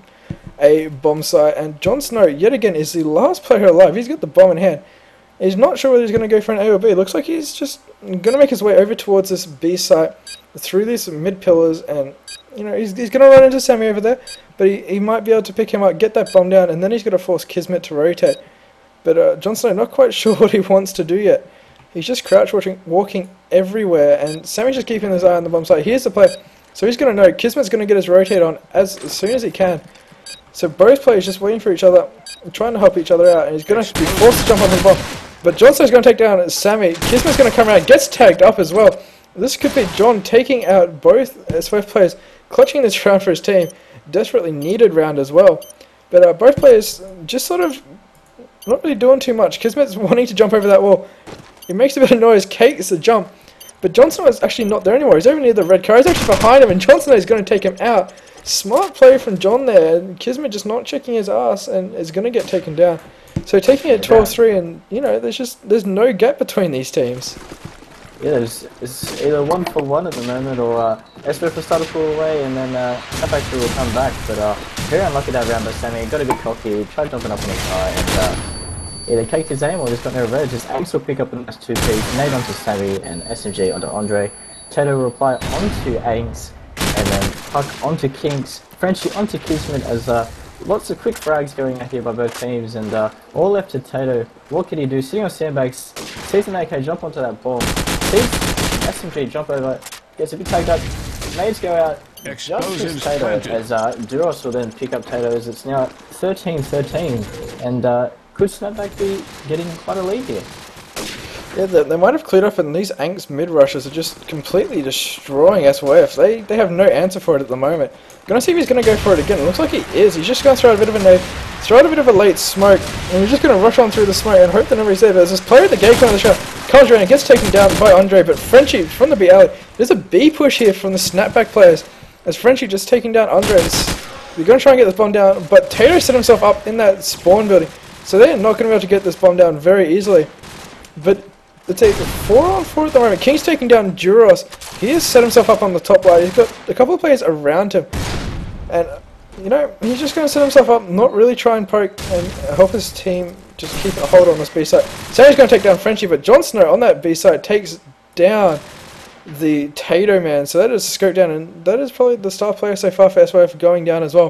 A bomb site. And Jon Snow, yet again, is the last player alive. He's got the bomb in hand. He's not sure whether he's going to go for an A or B. It looks like he's just going to make his way over towards this B site through these mid pillars, and you know he's going to run into Sammy over there, but he might be able to pick him up, get that bomb down, and then he's going to force Kismet to rotate. But Jon Snow not quite sure what he wants to do yet. He's just crouch walking everywhere, and Sammy's just keeping his eye on the bomb site. Here's the play, so he's going to know Kismet's going to get his rotate on as soon as he can. So both players just waiting for each other, trying to help each other out, and he's going to be forced to jump on his bomb. But Jon Snow's going to take down Sammy. Kismet's going to come around, gets tagged up as well. This could be John taking out both SYF players, clutching this round for his team. Desperately needed round as well. But both players just sort of not really doing too much. Kismet's wanting to jump over that wall. He makes a bit of noise, cakes the jump. But Jon Snow is actually not there anymore. He's over near the red car. He's actually behind him, and Jon Snow is going to take him out. Smart play from John there. And Kismet just not checking his ass and is going to get taken down. So taking it 12-3, and you know, there's no gap between these teams. Yeah, it's either 1-for-1 at the moment, or SYF will start to pull away, and then Snapback will come back. But very unlucky that round by Sammy. Got a bit cocky, tried jumping up on the car, and either caked his aim or just got no red. Just Anx will pick up a nice 2-piece, nade onto Sammy, and SMG onto Andre. Tato will reply onto Anx, and then Puck onto Kinks. Frenchie onto Kismet as lots of quick frags going out here by both teams, and all left to Tato. What can he do? Sitting on sandbags, sees an AK jump onto that bomb, sees SMG jump over, gets a bit tagged up, nades go out, just hits Tato as Duros will then pick up Tato as it's now 13-13, and could Snapback be getting quite a lead here? Yeah, they might have cleared up, and these Anx mid-rushers are just completely destroying SYF. They have no answer for it at the moment. Gonna see if he's gonna go for it again. It looks like he is. He's just gonna throw out a bit of a nade, throw out a bit of a late smoke, and he's just gonna rush on through the smoke and hope that nobody's there. There's this player at the gate corner of the shot, comes around and gets taken down by Andre, but Frenchie from the B alley. There's a B push here from the Snapback players, as Frenchie just taking down Andre. They're gonna try and get this bomb down, but Tato set himself up in that spawn building, so they're not gonna be able to get this bomb down very easily. But it's a 4-on-4 at the moment. King's taking down Duros. He has set himself up on the top line. He's got a couple of players around him. And, you know, he's just going to set himself up, not really try and poke and help his team just keep a hold on this B side. Sammy's going to take down Frenchie, but Jon Snow on that B side takes down the Tato man. So that is scoped down, and that is probably the star player so far for SYF going down as well.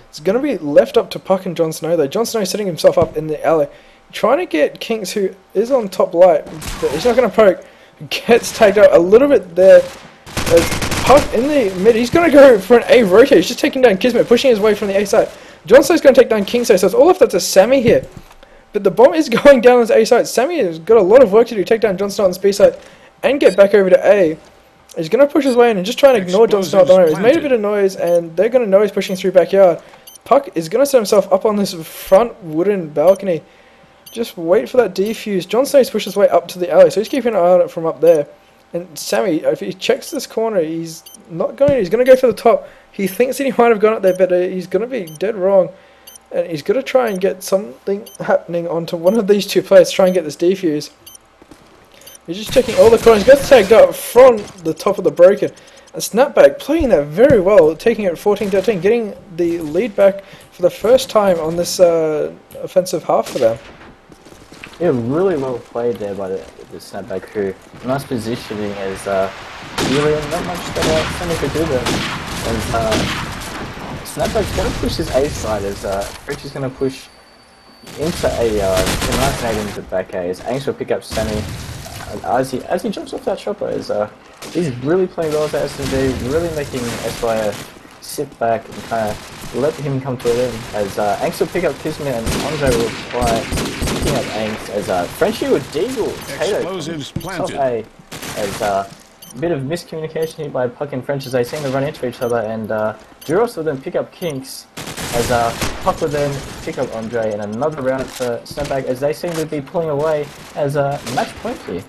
It's going to be left up to Puck and Jon Snow, though. Jon Snow setting himself up in the alley, trying to get Kinks, who is on top light, but he's not going to poke. Gets tagged out a little bit there. As Puck in the mid, he's going to go for an A rotate. He's just taking down Kismet, pushing his way from the A side. Jon Snow's going to take down Kingso, so it's all left up to Sammy here. But the bomb is going down on the A side. Sammy has got a lot of work to do, take down Jon Snow on the B side and get back over to A. He's going to push his way in and just try and ignore Jon Snow at the moment. He's made a bit of noise, and they're going to know he's pushing through backyard. Puck is going to set himself up on this front wooden balcony. Just wait for that defuse. Jon Snow pushes his way up to the alley, so he's keeping an eye on it from up there. And Sammy, if he checks this corner, he's not going. He's going to go for the top. He thinks that he might have gone up there, but he's going to be dead wrong. And he's going to try and get something happening onto one of these two players, try and get this defuse. He's just checking all the corners. Gets tagged up from the top of the broken. And Snapback playing that very well, taking it 14-13, getting the lead back for the first time on this offensive half for them. Yeah, really well played there by the Snapback crew. Nice positioning as really not much that Sammy could do there. As Snapback's going to push his A side as Rich is going to push into a nice nade into back A as Anx will pick up Sammy as he jumps off that chopper. As he's really playing well with that SMG, really making SYF sit back and kind of let him come to it in. As Anx will pick up Kismet and Andre will try picking up Anx as Frenchie with Deagle. Explosives planted. Top A as a bit of miscommunication here by Puck and French as they seem to run into each other, and Duros will then pick up Kinks as Puck will then pick up Andre, and another round for Snapback as they seem to be pulling away as a match point here.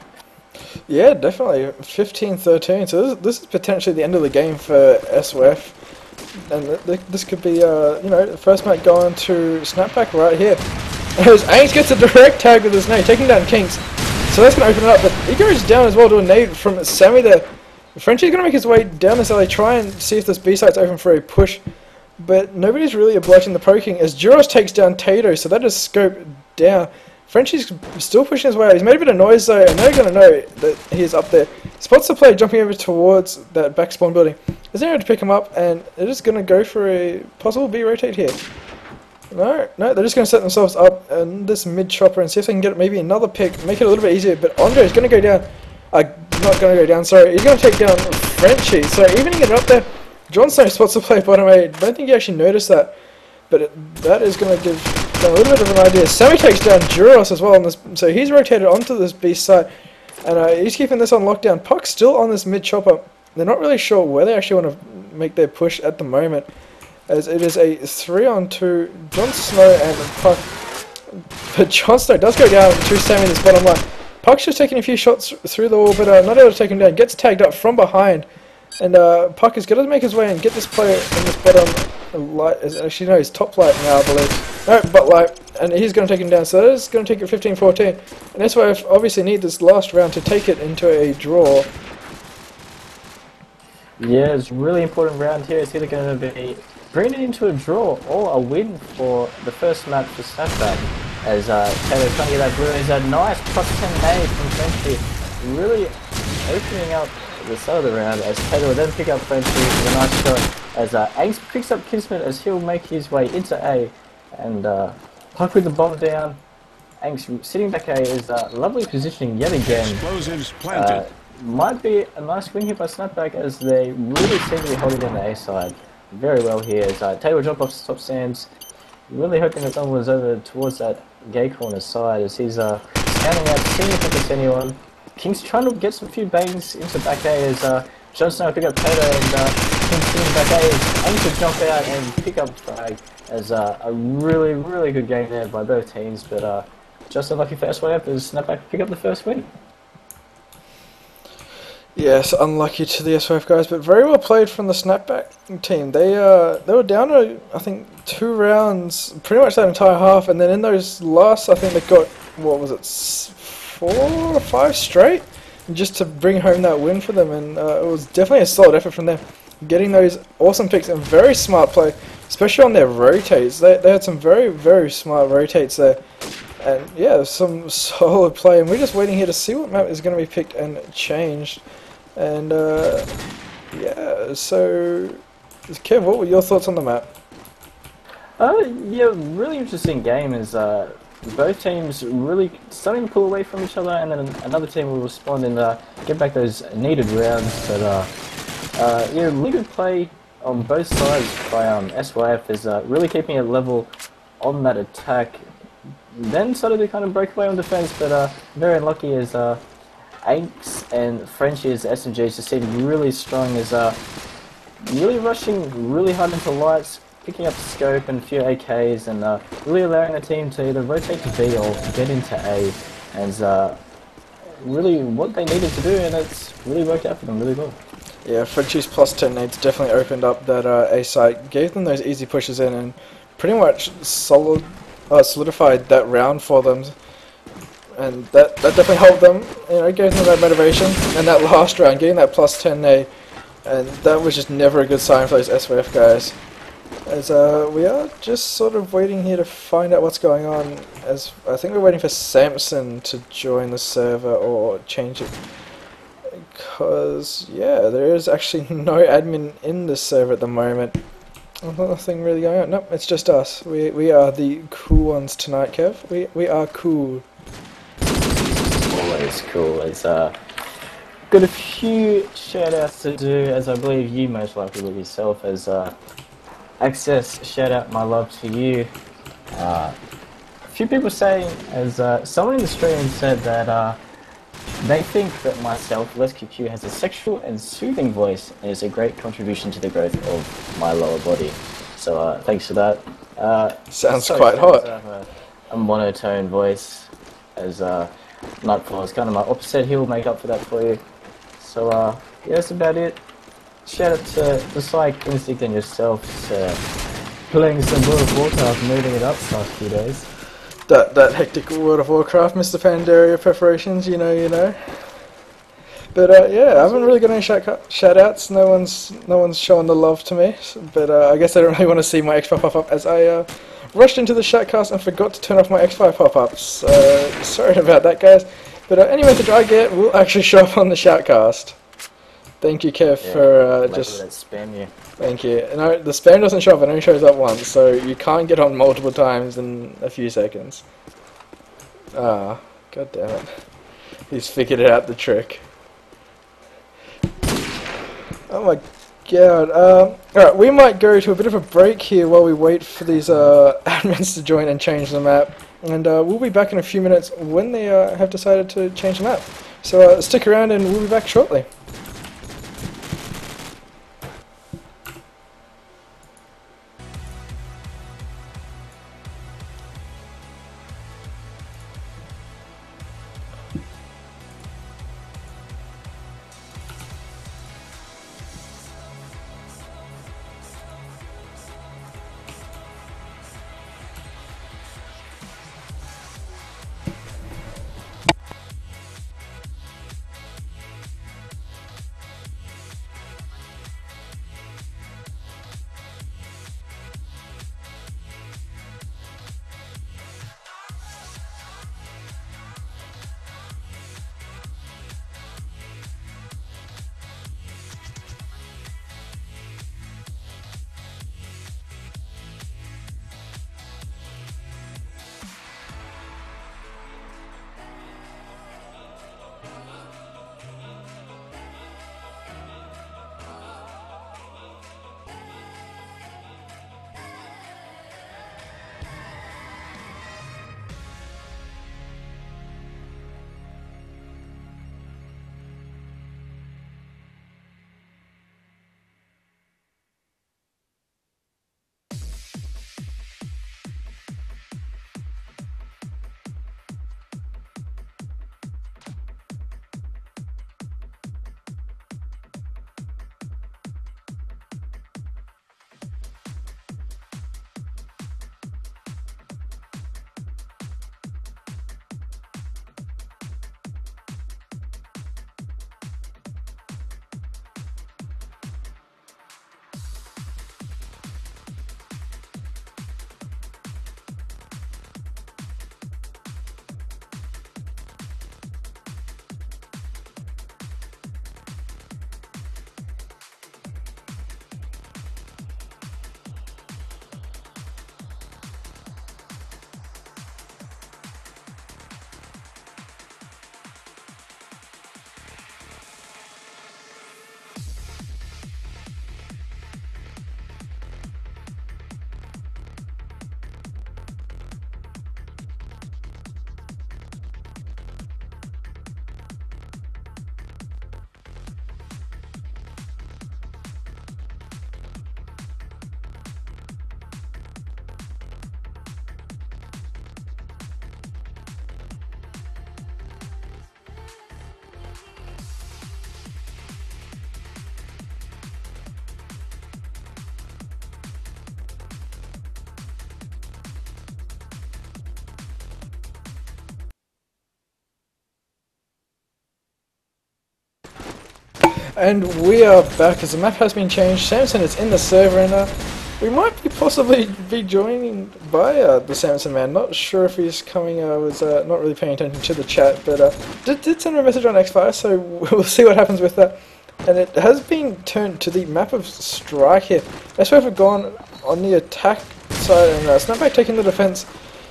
Yeah, definitely 15-13. So this is potentially the end of the game for SYF, and this could be you know, the first match going to Snapback right here. As Anx gets a direct tag with his nade, taking down Kinks. So that's going to open it up, but he goes down as well to a nade from Sammy there. Frenchie's going to make his way down this alley, try and see if this B site's open for a push, but nobody's really obliging the poking as Duros takes down Tato, so that is scoped down. Frenchie's still pushing his way out. He's made a bit of noise though, and they're going to know that he's up there. Spots the player jumping over towards that back spawn building. There's no one to pick him up, and they're just going to go for a possible B rotate here. No, they're just going to set themselves up in this mid chopper and see if they can get maybe another pick, make it a little bit easier. But Andre's going to go down. Not going to go down, sorry. He's going to take down Frenchie. So even getting up there, Jon Snow spots the play bottom 8. Don't think he actually noticed that. But that is going to give them a little bit of an idea. Sammy takes down Duros as well on this, so he's rotated onto this beast side, and he's keeping this on lockdown. Puck's still on this mid chopper. They're not really sure where they actually want to make their push at the moment, as it is a 3-on-2. Jon Snow and Puck, but Jon Snow does go down to Sammy in this bottom line. Puck's just taking a few shots through the wall, but not able to take him down. Gets tagged up from behind, and Puck is going to make his way and get this player in this bottom. Light is actually no, he's top light now, I believe. No, but light, and he's going to take him down. So that is going to take it 15-14. And SYF obviously need this last round to take it into a draw. Yeah, it's a really important round here. It's either going to be bringing it into a draw or a win for the first match for Snapback. As Taylor's trying to get that blue, he's a nice +10 nade from Frenchie, really opening up the start of the round, as Taylor will then pick up Frenchie with a nice shot, as Angst picks up Kismet as he'll make his way into A, and Puck with the bomb down. Angst sitting back A is lovely positioning yet again. Explosives planted. Might be a nice win here by Snapback, as they really seem to be holding down the A side very well here, as Taylor will drop off top stands, really hoping that someone was over towards that gay corner side, as he's scanning out, seeing if there's anyone. King's trying to get some few bangs into back A, as Jon Snow pick up Taylor, and King's sitting back A is aiming to jump out and pick up frag, as a really, really good game there by both teams, but just unlucky for SYF as Snapback pick up the first win. Yes, unlucky to the SYF guys, but very well played from the Snapback team. They were down to, I think, 2 rounds, pretty much that entire half, and then in those last, I think they got, what was it, 4 or 5 straight, just to bring home that win for them, and it was definitely a solid effort from them, getting those awesome picks and very smart play, especially on their rotates. They had some very, very smart rotates there, and yeah, some solid play, and we're just waiting here to see what map is going to be picked and changed. And yeah, so Kev, what were your thoughts on the map? Yeah, really interesting game. Is both teams really starting to pull away from each other, and then another team will respond and get back those needed rounds. But yeah, really good play on both sides by SYF. Is really keeping it level on that attack. Then started to kind of break away on defense, but very unlucky as Angst and Frenchie's SMGs just seem really strong, as really rushing really hard into lights, picking up the scope and a few AKs, and really allowing the team to either rotate to B or get into A, and really what they needed to do, and it's really worked out for them really well. Yeah, Frenchie's +10 nades definitely opened up that A site, gave them those easy pushes in, and pretty much solidified that round for them. And that definitely helped them, you know, gave them that motivation. And that last round, getting that +10 nade, and that was just never a good sign for those SYF guys. As we are just sort of waiting here to find out what's going on, as I think we're waiting for Samson to join the server or change it. Because, yeah, there is actually no admin in the server at the moment. Nothing really going on. Nope, it's just us. We are the cool ones tonight, Kev. We are cool. Always cool. It's got a few shout outs to do, as I believe you most likely will yourself, as Access, shout out my love to you. A few people saying, as someone in the stream said that they think that myself, LesQQ, has a sexual and soothing voice and is a great contribution to the growth of my lower body. So thanks for that. Sounds quite hot. To have a monotone voice, as Nightfall is kind of my opposite. He'll make up for that for you. So yeah, that's about it. Shout out to the Psych Instinct and yourself playing some World of Warcraft, moving it up the last few days. That hectic World of Warcraft, Mr. Pandaria preparations, you know. But yeah, I haven't really got any shout outs. No one's showing the love to me. But I guess they don't really want to see my extra pop up as I rushed into the Shatcast and forgot to turn off my X5 pop-ups. Sorry about that, guys. But any message I get will actually show up on the Shoutcast. Thank you, Kev, for just... spam you. Thank you. No, the spam doesn't show up, it only shows up once, so you can't get on multiple times in a few seconds. Ah, god damn it. He's figured out the trick. Oh my god. Alright, we might go to a bit of a break here while we wait for these admins to join and change the map. And we'll be back in a few minutes when they have decided to change the map. So stick around and we'll be back shortly. And we are back as the map has been changed. Samson is in the server and we might possibly be joining by the Samson man. Not sure if he's coming. I was not really paying attention to the chat, but did send him a message on X5, so we'll see what happens with that. And it has been turned to the map of Strike here. SYF have gone on the attack side and Snapback taking the defense.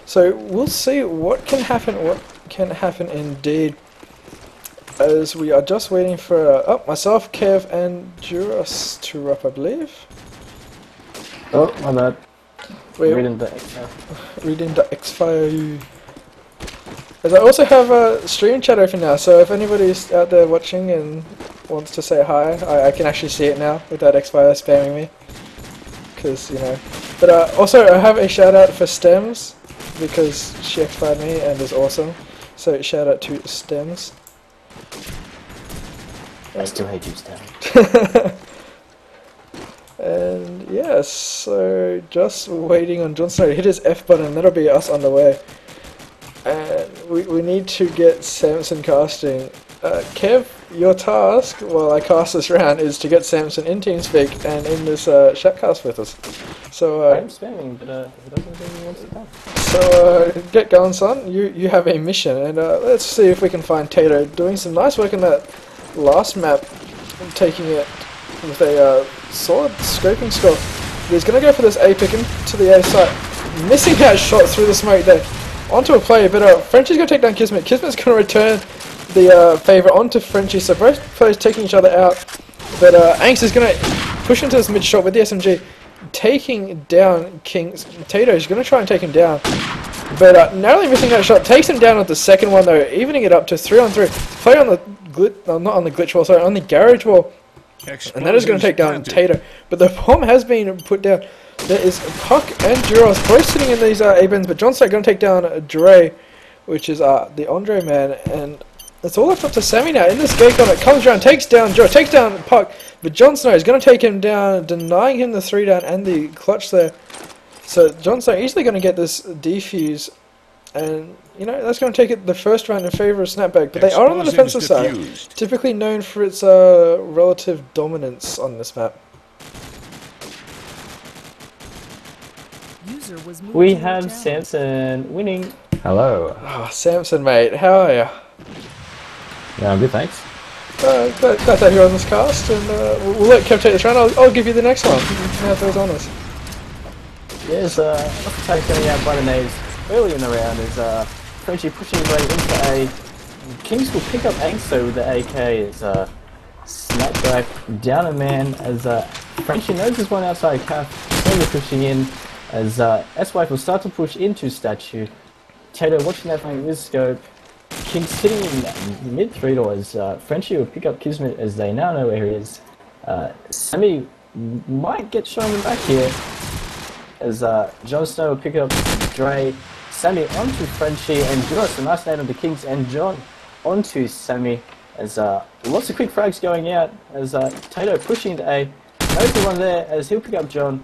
So we'll see what can happen. What can happen indeed. As we are just waiting for myself, Kev, and Juras to wrap, I believe. Oh, my bad. Reading the X-File. As I also have a stream chat open now, so if anybody's out there watching and wants to say hi, I can actually see it now without X-File spamming me. Because, you know. But also, I have a shout out for Stems, because she X-Filed me and is awesome. So, shout out to Stems. I still hate you, Stan. And yeah, so just waiting on Jon Snow to hit his F button, that'll be us on the way. And we need to get Samson casting Kev, your task while I cast this round is to get Samson in TeamSpeak and in this chatcast with us. So I'm spamming, but he doesn't really want to come. So get going, son. You have a mission, and let's see if we can find Tato doing some nice work in that last map, taking it with a solid scoping score. He's going to go for this A pick to the A site, missing that shot through the smoke there. Onto a play, but Frenchie's going to take down Kismet. Kismet's going to return the favour onto Frenchie, so both players taking each other out. But Angst is going to push into this mid shot with the SMG, taking down Kings. Tato's going to try and take him down, but narrowly missing that shot. Takes him down with the second one though, evening it up to 3-on-3. Play on the glitch, not on the glitch wall, sorry, on the garage wall. And that is going to take down Tato. But the bomb has been put down. There is Puck and Duros both sitting in these A-bins, but John's going to take down Dre, which is the Andre man, and it's all left up to Sammy now. In this gate on it, comes around, takes down Joe, takes down Puck, but Jon Snow is going to take him down, denying him the 3-down and the clutch there. So Jon Snow easily going to get this defuse, and you know that's going to take it the first round in favour of Snapback. But they are on the defensive side, typically known for its relative dominance on this map. We have Samson winning. Hello. Oh, Samson, mate, how are you? Yeah, I'm good, thanks. Glad to have you on this cast, and we'll let Kev take this round. I'll give you the next one. You can have those honours. Yes, attack going out by the nades early in the round is Frenchie pushing his way into A. Kings will pick up Angsto with the AK as Snapback down a man as Frenchie knows there's one outside calf, slowly pushing in as SYF will start to push into statue. Tato watching that flank with scope. Kings sitting in mid 3-door as Frenchie will pick up Kismet as they now know where he is. Sammy might get shown in the back here as Jon Snow will pick up Dre. Sammy onto Frenchie and Duros, a nice name of the Kings, and John onto Sammy as lots of quick frags going out as Tato pushing into A. Knows the one there as he'll pick up John.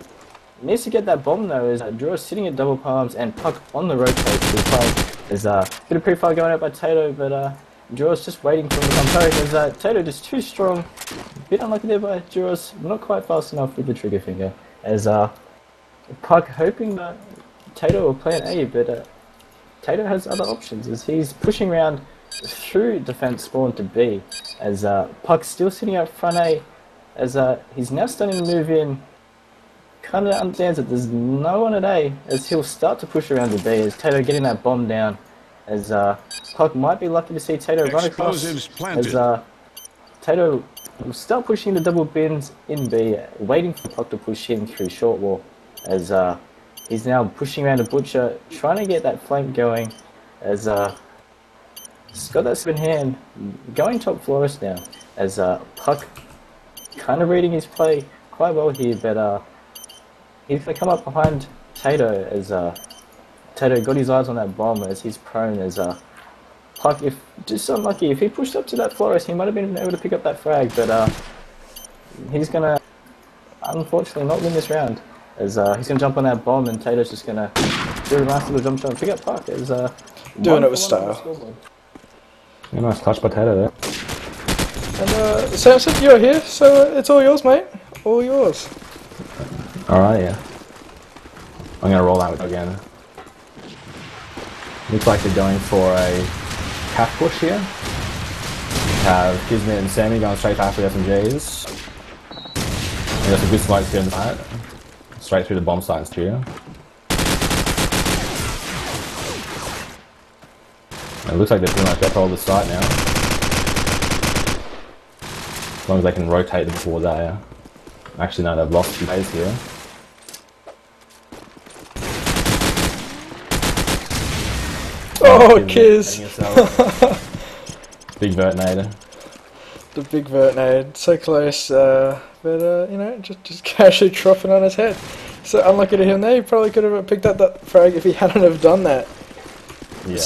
Needs to get that bomb though as Duros sitting at double palms and Puck on the rotate to the play. There's a bit of pre-fire going out by Tato, but Duros just waiting for him to come forward as Tato just too strong. Bit unlucky there by Duros, not quite fast enough with the trigger finger. As Puck hoping that Tato will play an A, but Tato has other options as he's pushing around through defense spawn to B. As Puck's still sitting up front A, as he's now starting to move in. Kind of understands that there's no one at A as he'll start to push around to B as Tato getting that bomb down as Puck might be lucky to see Tato run across as Tato will start pushing the double bins in B, waiting for Puck to push in through short wall as he's now pushing around a Butcher, trying to get that flank going as he's got that spin hand going top florist now as Puck kind of reading his play quite well here, but he's going to come up behind Tato as Tato got his eyes on that bomb as he's prone as Puck, if just unlucky, if he pushed up to that florist he might have been able to pick up that frag, but he's going to unfortunately not win this round as he's going to jump on that bomb and Tato's just going to do a nice little jump shot and pick up Puck as doing it with style. Yeah, nice clutch by Tato there. And Samson, you're here, so it's all yours, mate. All yours. Alright, yeah. I'm gonna roll out again. Looks like they're going for a calf push here. Have Kismet and Sammy going straight after the SMGs. And there's a good slice here in the night. Straight through the bomb science trio. It looks like they're pretty much got hold of the site now. As long as they can rotate them towards that, yeah. Actually, no, they've lost 2 days here. Oh, Kiz! Big Vertinator. The big Vertnade, so close, but you know, just casually dropping on his head. So unlucky to him there, he probably could have picked up that frag if he hadn't have done that. Yeah.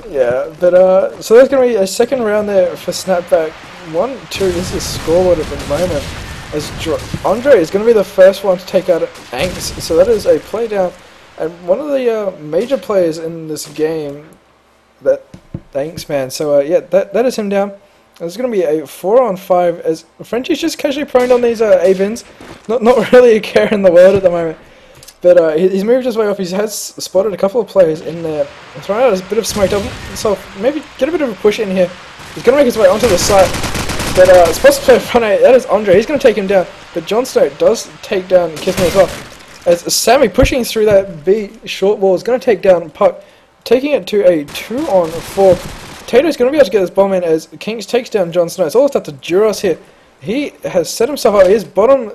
Yeah, but so there's going to be a second round there for Snapback. 1-2, this is scoreboard at the moment. As Andre is going to be the first one to take out Angst, so that is a play down. And one of the major players in this game, that Angst man. So yeah, that is him down. There's going to be a 4-on-5 as Frenchie's just casually prone on these A-bins. Not really a care in the world at the moment. But he's moved his way up. He has spotted a couple of players in there. Throwing out a bit of smoke. So maybe get a bit of a push in here. He's going to make his way onto the site. But it's possible to play in front of that is Andre. He's going to take him down. But Jon Snow does take down Kismet as well. As Sammy pushing through that B short wall is going to take down Puck. Taking it to a 2-on-4. Tato's going to be able to get this bomb in as Kings takes down Jon Snow. It's all up to Duros here. He has set himself up. He is bottom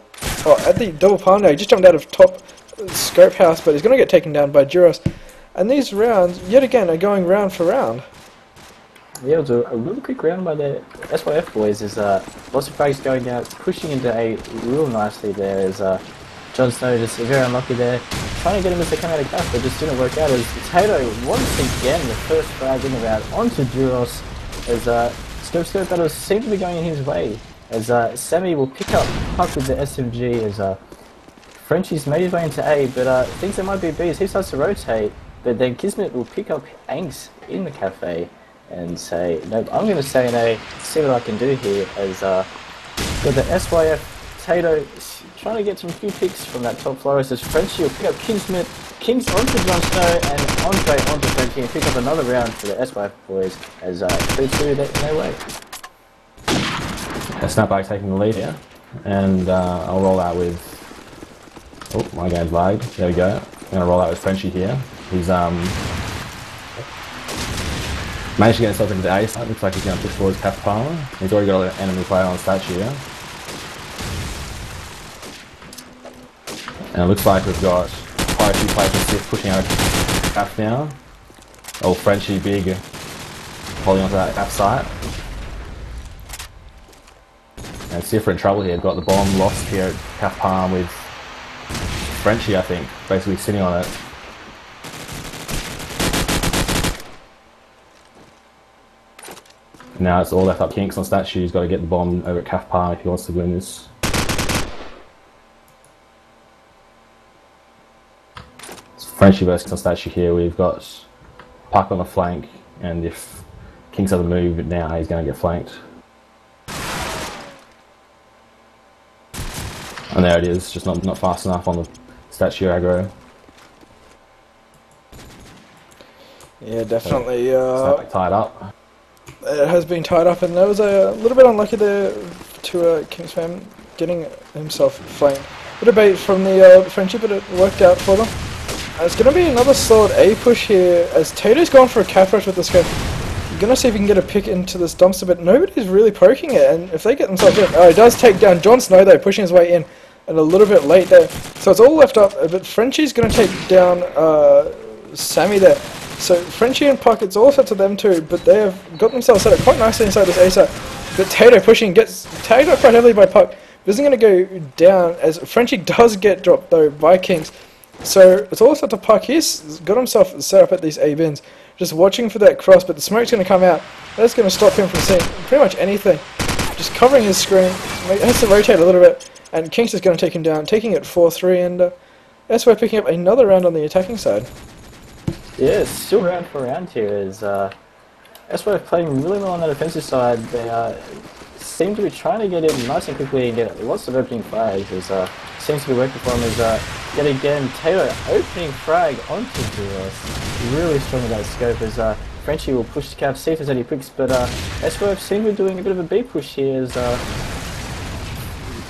at the double palm now. He just jumped out of top scope house, but he's going to get taken down by Duros. And these rounds, yet again, are going round for round. Yeah, it was a really quick round by the SYF boys. Is lots of frags going out, pushing into A real nicely there. As Jon Snow just very unlucky there, trying to get him to come out of gas, but just didn't work out. As Tato once again the first frag in the round onto Duros. As scope battles seem to be going in his way. As Sammy will pick up Puck with the SMG. As Frenchie's made his way into A, but thinks it might be B as he starts to rotate. But then Kismet will pick up Angst in the cafe and say, nope, I'm going to stay in A, see what I can do here. As with the SYF, Tato trying to get some few picks from that top floor. As Frenchie will pick up Kismet, Kings onto Jon Snow, and Andre onto Frenchie, and pick up another round for the SYF boys as 3-2 in their way. Snapback taking the lead here, and I'll roll out with. Oh, my game's lagged. There we go. I'm gonna roll out with Frenchie here. He's managed to get himself into the A side. Looks like he's gonna push towards Cap Palmer. He's already got an enemy player on statue here, and it looks like we've got quite a few players in SYF pushing out Cap now. Oh, Frenchie big, holding onto that Cap site. And SYF are in trouble here. Got the bomb lost here at Cap Palm with Frenchie, I think, basically sitting on it. Now it's all left up Kinks on statue. He's got to get the bomb over at Cap Palm if he wants to win this. It's Frenchie versus on statue here. We've got Puck on the flank, and if Kinks doesn't move now, he's going to get flanked. And there it is, just not fast enough on the statue aggro. Yeah, definitely. Snapback tied up. It has been tied up, and that was a little bit unlucky there to Kings fan getting himself flanked. Bit of bait from the Frenchie, but it worked out for them. It's going to be another solid A push here as Tato's gone for a cap rush with the scope. You're going to see if he can get a pick into this dumpster, but nobody's really poking it, and if they get themselves in... Oh, he does take down Jon Snow though, pushing his way in, and a little bit late there. So it's all left up, but Frenchie's going to take down Sammy there. So Frenchie and Puck, it's all set to them too, but they have got themselves set up quite nicely inside this A site. But Tato pushing, gets tagged up quite heavily by Puck. This isn't going to go down, as Frenchie does get dropped though by Kings. So it's all set to Puck. He's got himself set up at these A bins, just watching for that cross, but the smoke's going to come out. That's going to stop him from seeing pretty much anything. Just covering his screen, has to rotate a little bit, and Kings is going to take him down, taking it 4-3, and that's why picking up another round on the attacking side. Yeah, it's still round for round here as SYF playing really well on the defensive side. They seem to be trying to get in nice and quickly and get lots of opening frags as seems to be working for them as yet again Taylor opening frag onto Duros. Really strong with that scope as Frenchie will push the cap, see if there's any picks, but SYF seem to be doing a bit of a B push here as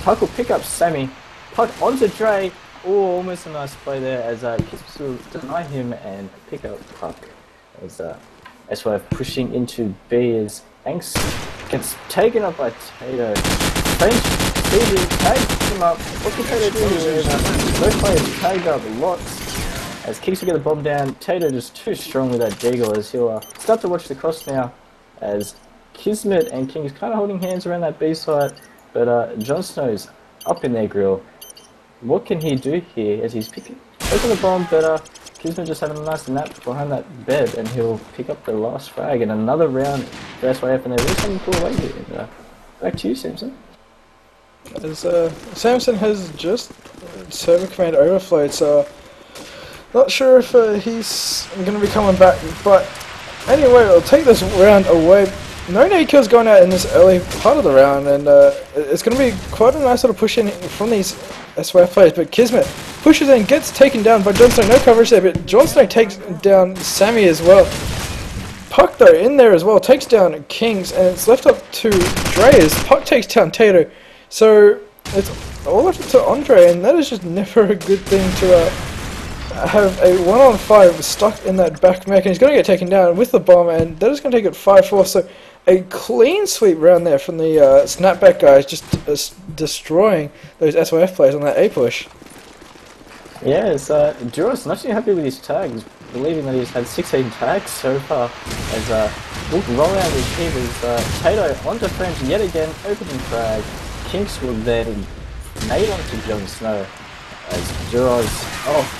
Puck will pick up Sammy, Puck onto Dre. Oh, almost a nice play there as Kismet will deny him and pick up Puck as SYF pushing into B as Angst gets taken up by Tato. French, CGi tags him up. What can Tato do here? Both players tagged up lots as Kings will get the bomb down. Tato just too strong with that deagle as he'll start to watch the cross now as Kismet and Kings kind of holding hands around that B side, but Jon Snow's up in their grill. What can he do here as he's taking the bomb, but Kismet just having a nice nap behind that bed, and he'll pick up the last frag in another round for SYF, and there is something cool away here. And, back to you, Samson. As Samson has just server command overflowed, so not sure if he's going to be coming back, but anyway, I'll take this round away no nade kills going out in this early part of the round, and it's going to be quite a nice little push in from these SYF players. But Kismet pushes in, gets taken down by Jon Snow. No coverage there, but Jon Snow takes down Sammy as well. Puck though in there as well takes down Kings, and it's left up to Dre as Puck takes down Tato. So it's all left to Andre, and that is just never a good thing to have a 1-on-5 stuck in that back mech, and he's going to get taken down with the bomb, and that is going to take it 5-4. So a clean sweep round there from the Snapback guys, just destroying those SYF players on that A push. Yeah, it's Duros not too happy with his tags, believing that he's had 16 tags so far. As look, roll out his team as Tato onto French yet again, opening frag. Kinks will then nade onto Jon Snow. As Duros,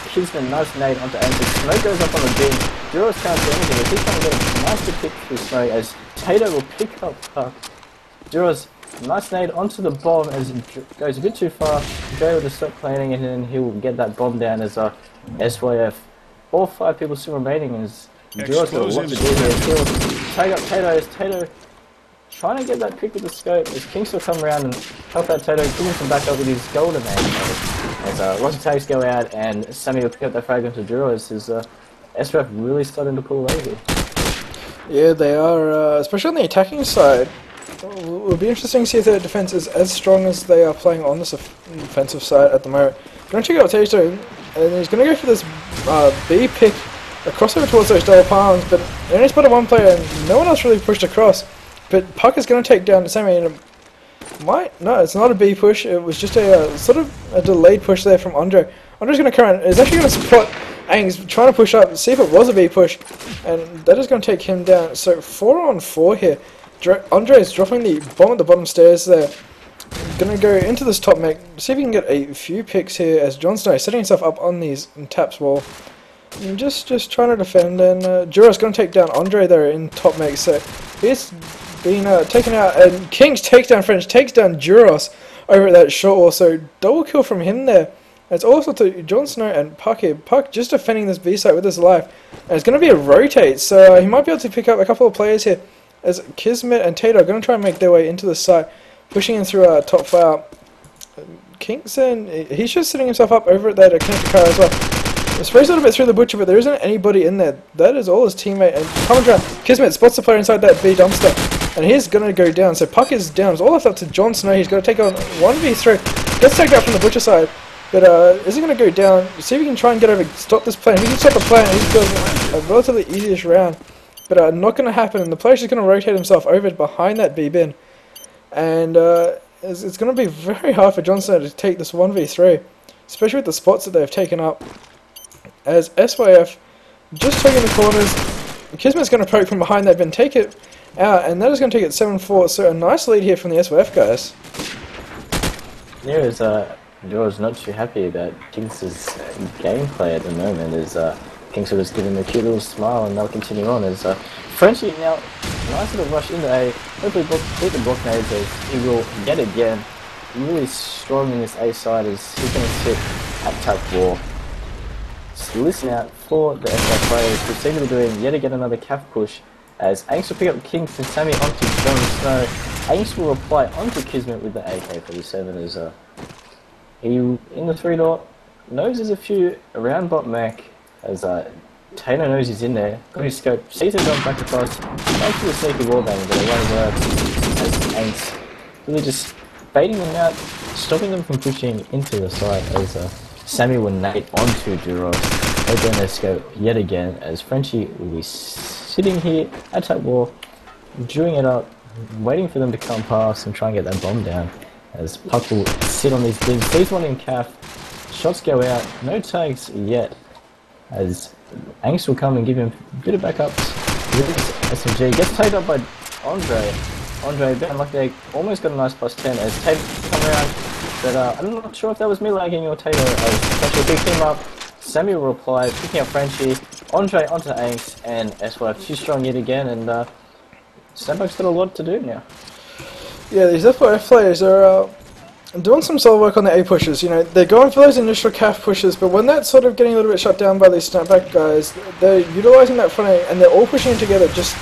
Kingsman, nice nade onto Angel. Snow goes up on the beam. Duros can't do anything, but he's trying to get a nice pick through Snow as Tato will pick up Puck. Duros, nice nade onto the bomb as it goes a bit too far. Dre will just stop planning and then he will get that bomb down as SYF. All 5 people still remaining as Duros got a lot to do here. He'll take up Tato as Tato trying to get that pick with the scope as Kings will come around and help out Tato, give him some backup with his golden aim. As lots of tags go out and Sammy will pick up that frag onto Duros as SRF really starting to pull away here. Yeah, they are, especially on the attacking side. It'll be interesting to see if their defense is as strong as they are playing on this offensive side at the moment. Going to check out Tato, and he's going to go for this B pick across over towards those double palms, but they only spotted one player and no one else really pushed across. But Puck is going to take down Sammy, and no, it's not a B push, it was just a sort of a delayed push there from Andre. Andre's going to come around, he's actually going to spot Angs trying to push up, see if it was a B push, and that is going to take him down. So 4-on-4 here. Andre is dropping the bomb at the bottom stairs there. Going to go into this top mech, see if he can get a few picks here as Jon Snow is setting himself up on these taps wall. And just trying to defend, and Duro's going to take down Andre there in top mech, so he's being taken out, and King's takes down French, takes down Duros over at that short wall, so double kill from him there. It's also to Jon Snow and Puck here. Puck just defending this B site with his life, and it's going to be a rotate, so he might be able to pick up a couple of players here as Kismet and Tato are going to try and make their way into the site, pushing in through our top fire. Kingston, he's just setting himself up over at that connector car as well. Sprays a little bit through the butcher, but there isn't anybody in there. That is all his teammate. And coming around, Kismet spots the player inside that B dumpster, and he's going to go down. So Puck is down. It's all left up to Jon Snow. He's got to take on 1v3. Gets taken out from the butcher side, but is he going to go down? See if he can try and get over, stop this plane. If he can stop the plane, he's got a relatively easyish round. But not going to happen, and the player's just going to rotate himself over behind that B bin. And it's going to be very hard for Jon Snow to take this 1v3, especially with the spots that they've taken up. As SYF just taking the corners, Kismet's going to poke from behind that bin, take it out, and that is going to take it 7-4. So a nice lead here from the SYF guys. Yeah, George not too happy about Kings' gameplay at the moment. Kings will just give him a cute little smile and they'll continue on. As Frenchie now, nice little rush into A, hopefully beat the block nades as he will yet again really strong in this A side as he's going to sit at tap wall. So listen out for the SI players who seem to be doing yet again another calf push as Angst will pick up Kings and Sammy onto Jon Snow. Angst will reply onto Kismet with the AK-47 as he in the 3-dot knows there's a few around bot mech as Taylor knows he's in there, got his scope, sees him going back across, tries to a sneaky wallbang, but it won't work as Angst really just baiting them out, stopping them from pushing into the site as Sammy will nade onto Duros, open their scope yet again as Frenchie will be sitting here at that wall, dewing it up, waiting for them to come past and try and get that bomb down as Puck will sit on these bins, sees one in calf, shots go out, no tags yet as Angst will come and give him a bit of backups with his SMG, gets taken up by Andre, a bit unlucky, almost got a nice +10 as Tate come around, but I'm not sure if that was me lagging or Tato as Frenchie picked him up, Sammy will reply, picking up Frenchie, Andre onto Angst, and SYF too strong yet again, and Snapback's got a lot to do now. Yeah, these SYF players are doing some solid work on the A pushes. You know, they're going for those initial calf pushes, but when that's sort of getting a little bit shut down by these Snapback guys, they're utilising that front A, and they're all pushing together, just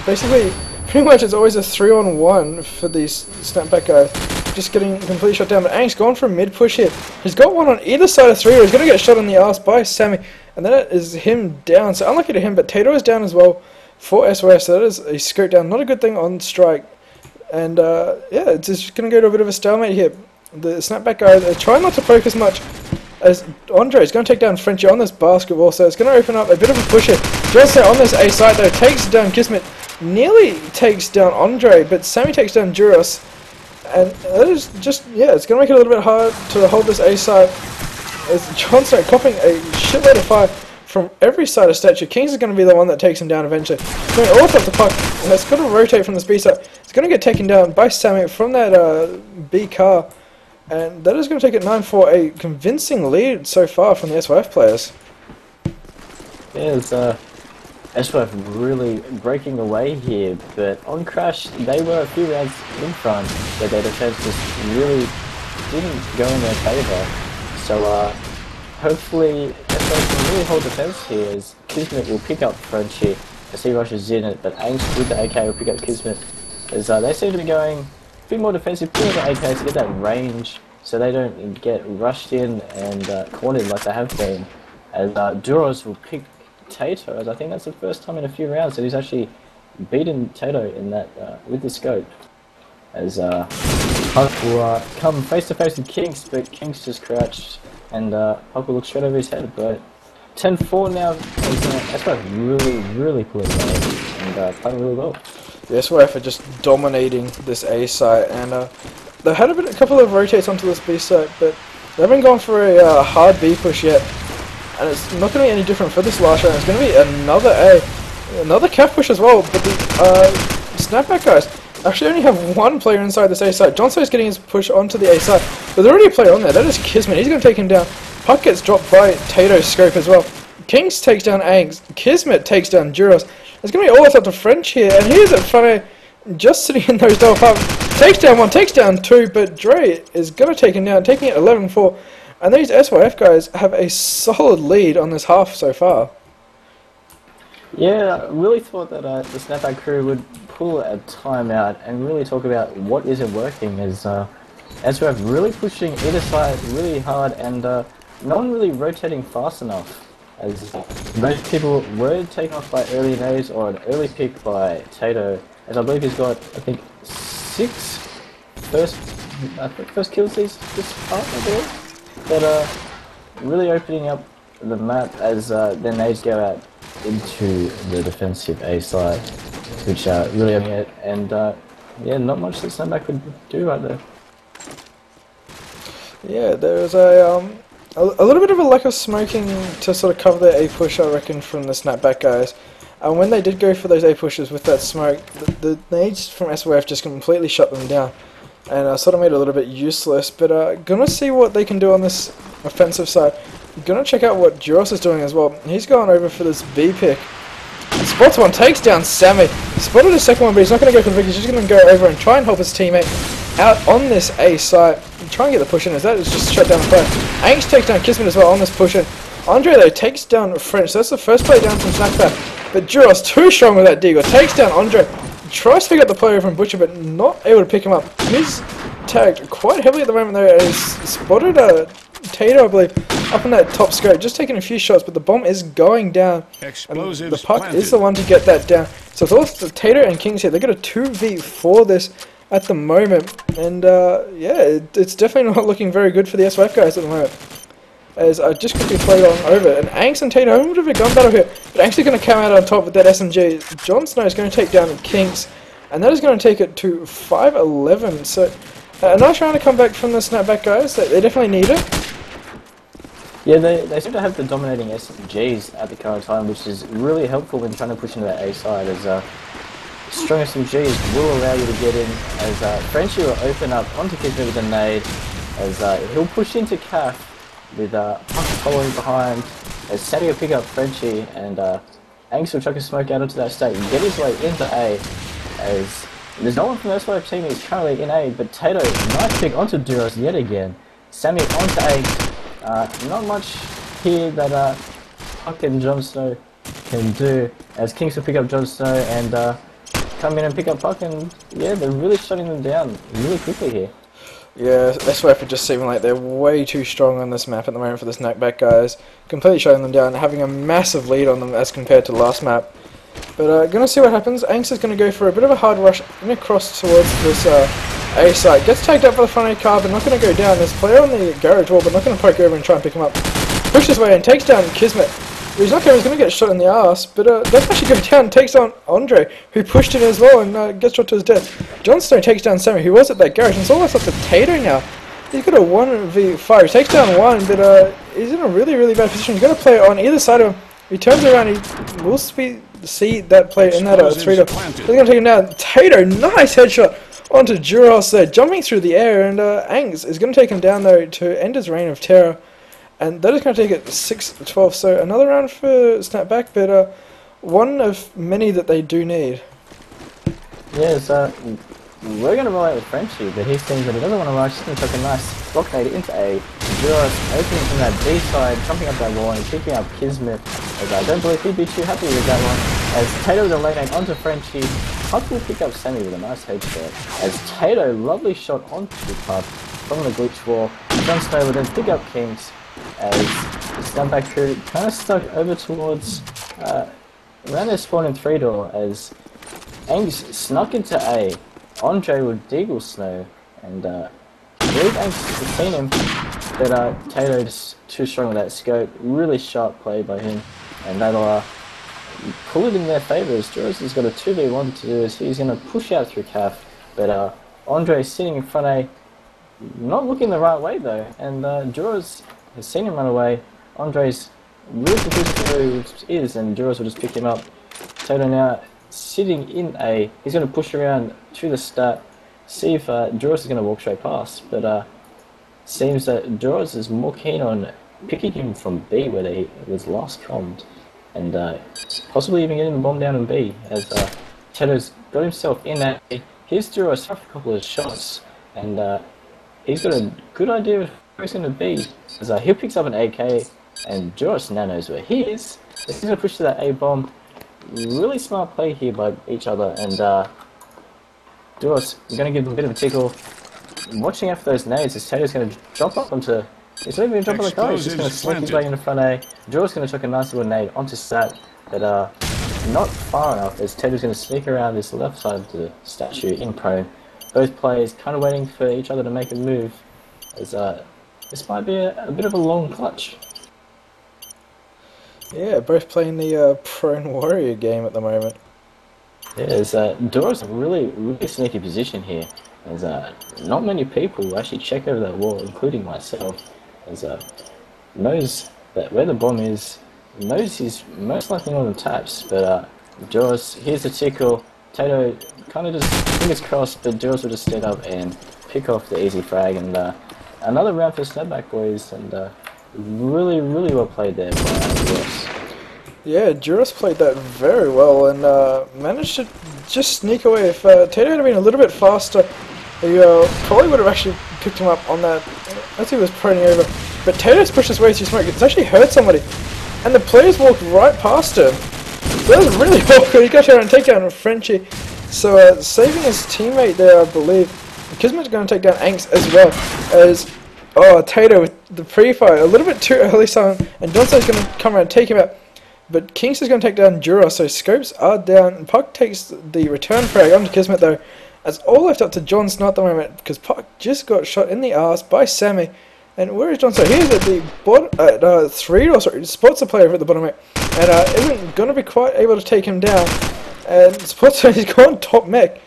basically pretty much it's always a 3-on-1 for these Snapback guys. Just getting completely shot down. But Ang's gone for a mid push here. He's got one on either side of 3, or he's going to get shot in the arse by Sammy. And that is him down. So unlucky to him, but Tato is down as well for SYF. So that is a scope down. Not a good thing on strike. And yeah, it's just going to go to a bit of a stalemate here. The Snapback guys are trying not to focus much, as Andre is going to take down Frenchie on this basketball, so it's going to open up a bit of a push here. Johnson on this A side though takes down Kismet, nearly takes down Andre, but Sammy takes down Duros, and that is just, yeah, it's going to make it a little bit hard to hold this A side, as Johnson coughing a shitload of fire from every side of statue. Kings is going to be the one that takes him down eventually. Going all up the puck, and it's going to rotate from this B side. It's going to get taken down by Sammy from that B car. And that is going to take it 9-4, a convincing lead so far from the SYF players. Yeah, it's SYF really breaking away here, but on Crash, they were a few rounds in front, but their defense just really didn't go in their favor. So hopefully SYF can really hold defense here, as Kismet will pick up Frenchie as he rushes in it, but Angst with the AK will pick up Kismet, as they seem to be going a bit more defensive, putting the AK to get that range so they don't get rushed in and cornered like they have been. As Duros will pick Tato, as I think that's the first time in a few rounds that he's actually beaten Tato in that with the scope. As Puck will come face to face with Kinks, but Kinks just crouched and Puck will look straight over his head. But 10-4 now, that's what really pulling away and playing really well. The SYF are just dominating this A site, and they've had a couple of rotates onto this B site, but they haven't gone for a hard B push yet. And it's not going to be any different for this last round. It's going to be another another calf push as well. But the Snapback guys actually only have one player inside this A site. Johnson is getting his push onto the A site, but there's already a player on there. That is Kismet. He's going to take him down. Puck gets dropped by Tato's scope as well. Kings takes down Angs. Kismet takes down Duros. It's going to be all up to French here, and here's at Funny just sitting in those double pumps. Takes down one, takes down two, but Dre is going to take him down, taking it 11-4. And these SYF guys have a solid lead on this half so far. Yeah, I really thought that the Snapback crew would pull a timeout and really talk about what isn't working, as SYF really pushing either side really hard and no one really rotating fast enough. As most people were taken off by early nades or an early pick by Tato, as I believe he's got, I think, 6 first kills this half, I believe. But really opening up the map as their nades go out into the defensive A side, which really opening it, and yeah, not much that Snapback could do right there. Yeah, there's a little bit of a lack of smoking to sort of cover their A push, I reckon, from the Snapback guys. And when they did go for those A pushes with that smoke, the nades from SYF just completely shut them down. And sort of made it a little bit useless, but gonna see what they can do on this offensive side. Gonna check out what Duros is doing as well. He's going over for this B pick. Spots one, takes down Sammy. Spotted a second one, but he's not gonna go for the pick. He's just gonna go over and try and help his teammate out on this A site. Try and get the push in, as that is just shut down the play. Angst takes down Kismet as well on this push in. Andre though takes down French, so that's the first play down from Snapback. But Duros too strong with that deagle, takes down Andre. Tries to pick up the player from Butcher, but not able to pick him up. He's tagged quite heavily at the moment though. He's spotted Tato, I believe, up in that top scope, just taking a few shots, but the bomb is going down. Explosives the puck planted. Is the one to get that down. So it's all Tato and Kings here. They've got a 2v4 this at the moment, and yeah, it's definitely not looking very good for the SYF guys at the moment. As I just quickly played on over, and Angst and Tato, a bit of a gun battle here, but Angst is going to come out on top with that SMG. Jon Snow is going to take down Kinks, and that is going to take it to 5-11. So a nice round to come back from the Snapback guys. They definitely need it. Yeah, they seem to have the dominating SMGs at the current time, which is really helpful when trying to push into that A side, as strong SMGs will allow you to get in, as Frenchie will open up onto Kismet with a nade, as he'll push into Calf with Puck following behind, as Sadie will pick up Frenchie, and Angst will chuck a smoke out onto that state and get his way into A, as there's no one from the SYF team who's currently in A, but Tato, nice pick onto Duros yet again. Sammy onto A, not much here that Puck and Jon Snow can do, as Kings will pick up Jon Snow, and come in and pick up puck, and yeah, they're really shutting them down really quickly here. Yeah, SYF are just seeming like they're way too strong on this map at the moment for the Snapback guys. Completely shutting them down, having a massive lead on them as compared to last map. But gonna see what happens. Angst is gonna go for a bit of a hard rush, gonna cross towards this A site. Gets tagged up by the front A car, but not gonna go down. There's a player on the garage wall, but not gonna poke over and try and pick him up. Pushes his way and takes down Kismet. He's not going, he's going to get shot in the arse, but doesn't actually go down, takes on Andre, who pushed in as well and gets shot to his death. Jon Snow takes down Sammy, who was at that garage, and it's almost up to Tato now. He's got a 1v5, he takes down one, but he's in a really, really bad position. He's got to play on either side of him. He turns around, he will see that player in that 3-door. He's going to take him down. Tato, nice headshot onto Juros there, jumping through the air, and Angs is going to take him down though to end his reign of terror. And that is going to take it 6-12, so another round for Snapback, but one of many that they do need. Yeah, so we're going to roll out with Frenchie, but he's thinking that he doesn't want to rush. He's going to chuck a nice blockade into A. Juros opening from that B side, jumping up that wall and picking up Kismet. As I don't believe he'd be too happy with that one. As Tato with a lane aim onto Frenchie, Puck will pick up Sammy with a nice headshot. As Tato, lovely shot onto the Puck from the glitch wall. Jon Snow will then pick up Kings. As the Snapback crew kind of stuck over towards around their spawn in 3-door as Angs snuck into A. Andre would deagle Snow, and I believe Angs has seen him, but Tato just too strong with that scope. Really sharp play by him, and that'll pull it in their favour as Juros has got a 2v1 to do as he's going to push out through CAF, but Andre sitting in front A, not looking the right way though, and Juros has seen him run away. Andre's really confused where he is, and Juros will just pick him up. Tato now sitting in A. He's going to push around to the stat, see if Juros is going to walk straight past, but seems that Juros is more keen on picking him from B where he was last commed, and possibly even getting the bomb down in B, as Tato's got himself in A. Here's Juros for a couple of shots, and he's got a good idea of where he's going to be. As he picks up an AK, and Juros now knows where he is. He's going to push to that A bomb. Really smart play here by each other, and Juros is going to give them a bit of a tickle. Watching out for those nades, as Tato's going to jump up onto. He's not even going to jump on the car. He's just going to slip his way into front A. Juros is going to chuck a nice little nade onto Stat, but not far enough. As Tato's going to sneak around this left side of the statue in prone. Both players kind of waiting for each other to make a move, as this might be a bit of a long clutch. Yeah, both playing the prone warrior game at the moment. Yeah, there's Dora's a really sneaky position here. There's not many people actually check over that wall, including myself. As knows that where the bomb is, knows he's most likely on the taps, but Dora's, here's the tickle. Tato kind of just fingers crossed, but Dora's will just stand up and pick off the easy frag, and another round for Snapback boys, and really well played there by Juros. Yeah, Juros played that very well and managed to just sneak away. If Tato had been a little bit faster, he probably would have actually picked him up on that as he was proning over. But Tato's pushed his way through smoke. It's actually hurt somebody, and the players walked right past him. That was really awkward. He got here and take down Frenchie. So saving his teammate there, I believe. Kismet's going to take down Angst as well as Tato with the pre-fire a little bit too early, and Johnson's going to come around and take him out. But Kings is going to take down Juros, so scopes are down, and Puck takes the return frag onto Kismet though. As all left up to Jon Snow at the moment, because Puck just got shot in the arse by Sammy. And where is Jon Snow? He's at the bottom, 3-door, sorry, spots the player over at the bottom right, and isn't going to be quite able to take him down. And spots he's gone top mech.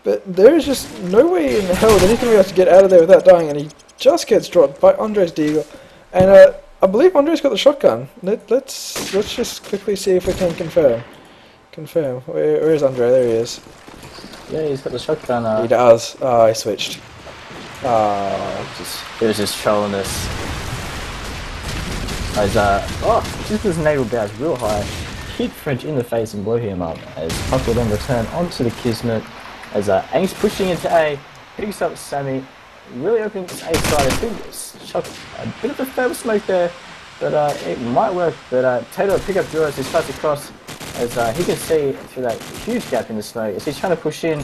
But there is just no way in hell that he's going to be able to get out of there without dying, and he just gets dropped by Andres Deagle. And I believe Andres got the shotgun. Let's just quickly see if we can confirm. Where is Andre? There he is. Yeah, he's got the shotgun. He does. Oh, I switched. He was just trolling us. As just his naval bows real high, hit French in the face and blew him up. As Puck will then return onto the Kismet. As Angst pushing into A, picks up Sammy, really opening this A side. I think shot a bit of a fair smoke there, but it might work. But Tato pick up Juros, he starts across, as he can see through that huge gap in the smoke as he's trying to push in,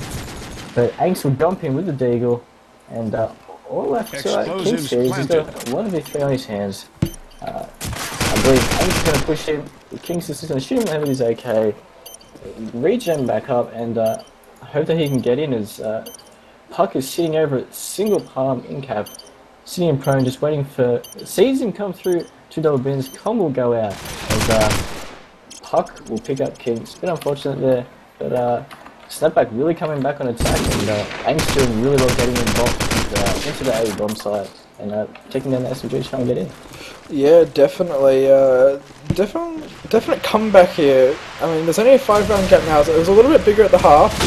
but Angst will jump in with the deagle, and all left to King's here is he's got 1v3 on his hands. I believe Angst is going to push him, King's just going to shoot him over with his AK, regen back up, and hope that he can get in as Puck is sitting over at single palm in cap, sitting in prone, just waiting for, sees him come through, 2 double bins, Com will go out, as Puck will pick up Kings. Bit unfortunate there, but Snapback really coming back on attack, and Angst doing really well getting involved into the A bomb site, and taking down the SMG trying to get in. Yeah, definitely. Definite comeback here. I mean, there's only a 5-round gap now, so it was a little bit bigger at the half.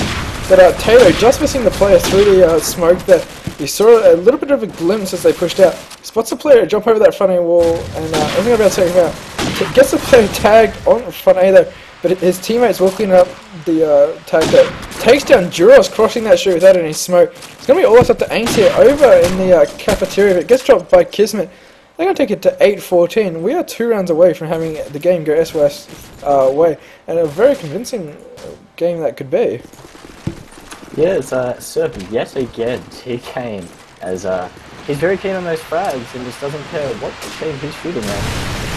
But Tato just missing the player through the smoke there. You saw a little bit of a glimpse as they pushed out. Spots the player jump over that front A wall, and isn't going to be able to take him out. Gets the player tagged on front A though, but his teammates will clean up the tag there. Takes down Duros, crossing that street without any smoke. It's going to be all left up to Angst here over in the cafeteria. If it gets dropped by Kismet, they're going to take it to 8-14. We are 2 rounds away from having the game go SYF way, and a very convincing game that could be. Yeah, it's SYF yet again TKing, as he's very keen on those frags and just doesn't care what team he's shooting at.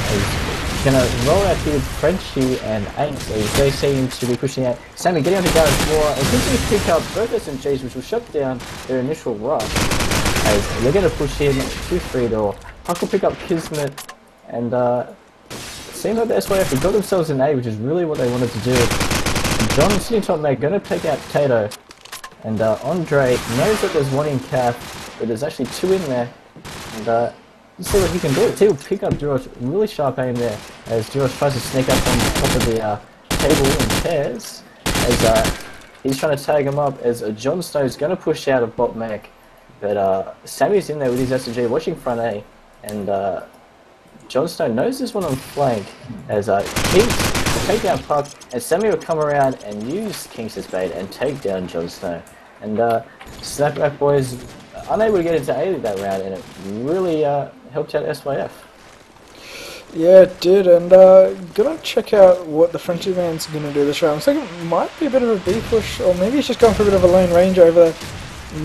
He's going to roll out here with Frenchie and Angst, as they seem to be pushing out. Sammy getting onto Garrett's floor and continues to pick up both SMGs, which will shut down their initial rush, as they're going to push in to 3-door. Puck will pick up Kismet, and seems like the SYF have got themselves an A, which is really what they wanted to do. John sitting top mate, going to take out Tato, and Andre knows that there's 1 in cap, but there's actually 2 in there, and let's see what he can do. He will pick up Duros, really sharp aim there, as Duros tries to sneak up on top of the table and chairs, as he's trying to tag him up, as Jon Snow is going to push out a bot mech, but Sammy's in there with his SMG watching front A, and Jon Snow knows this one on flank, as Kinks will take down Puck, and Sammy will come around and use Kinks as bait and take down Jon Snow. And Snapback boys unable to get into A that round, and it really helped out SYF. Yeah, it did, and gonna check out what the Frenchie man's gonna do this round. So it might be a bit of a B push, or maybe he's just going for a bit of a lone ranger over there.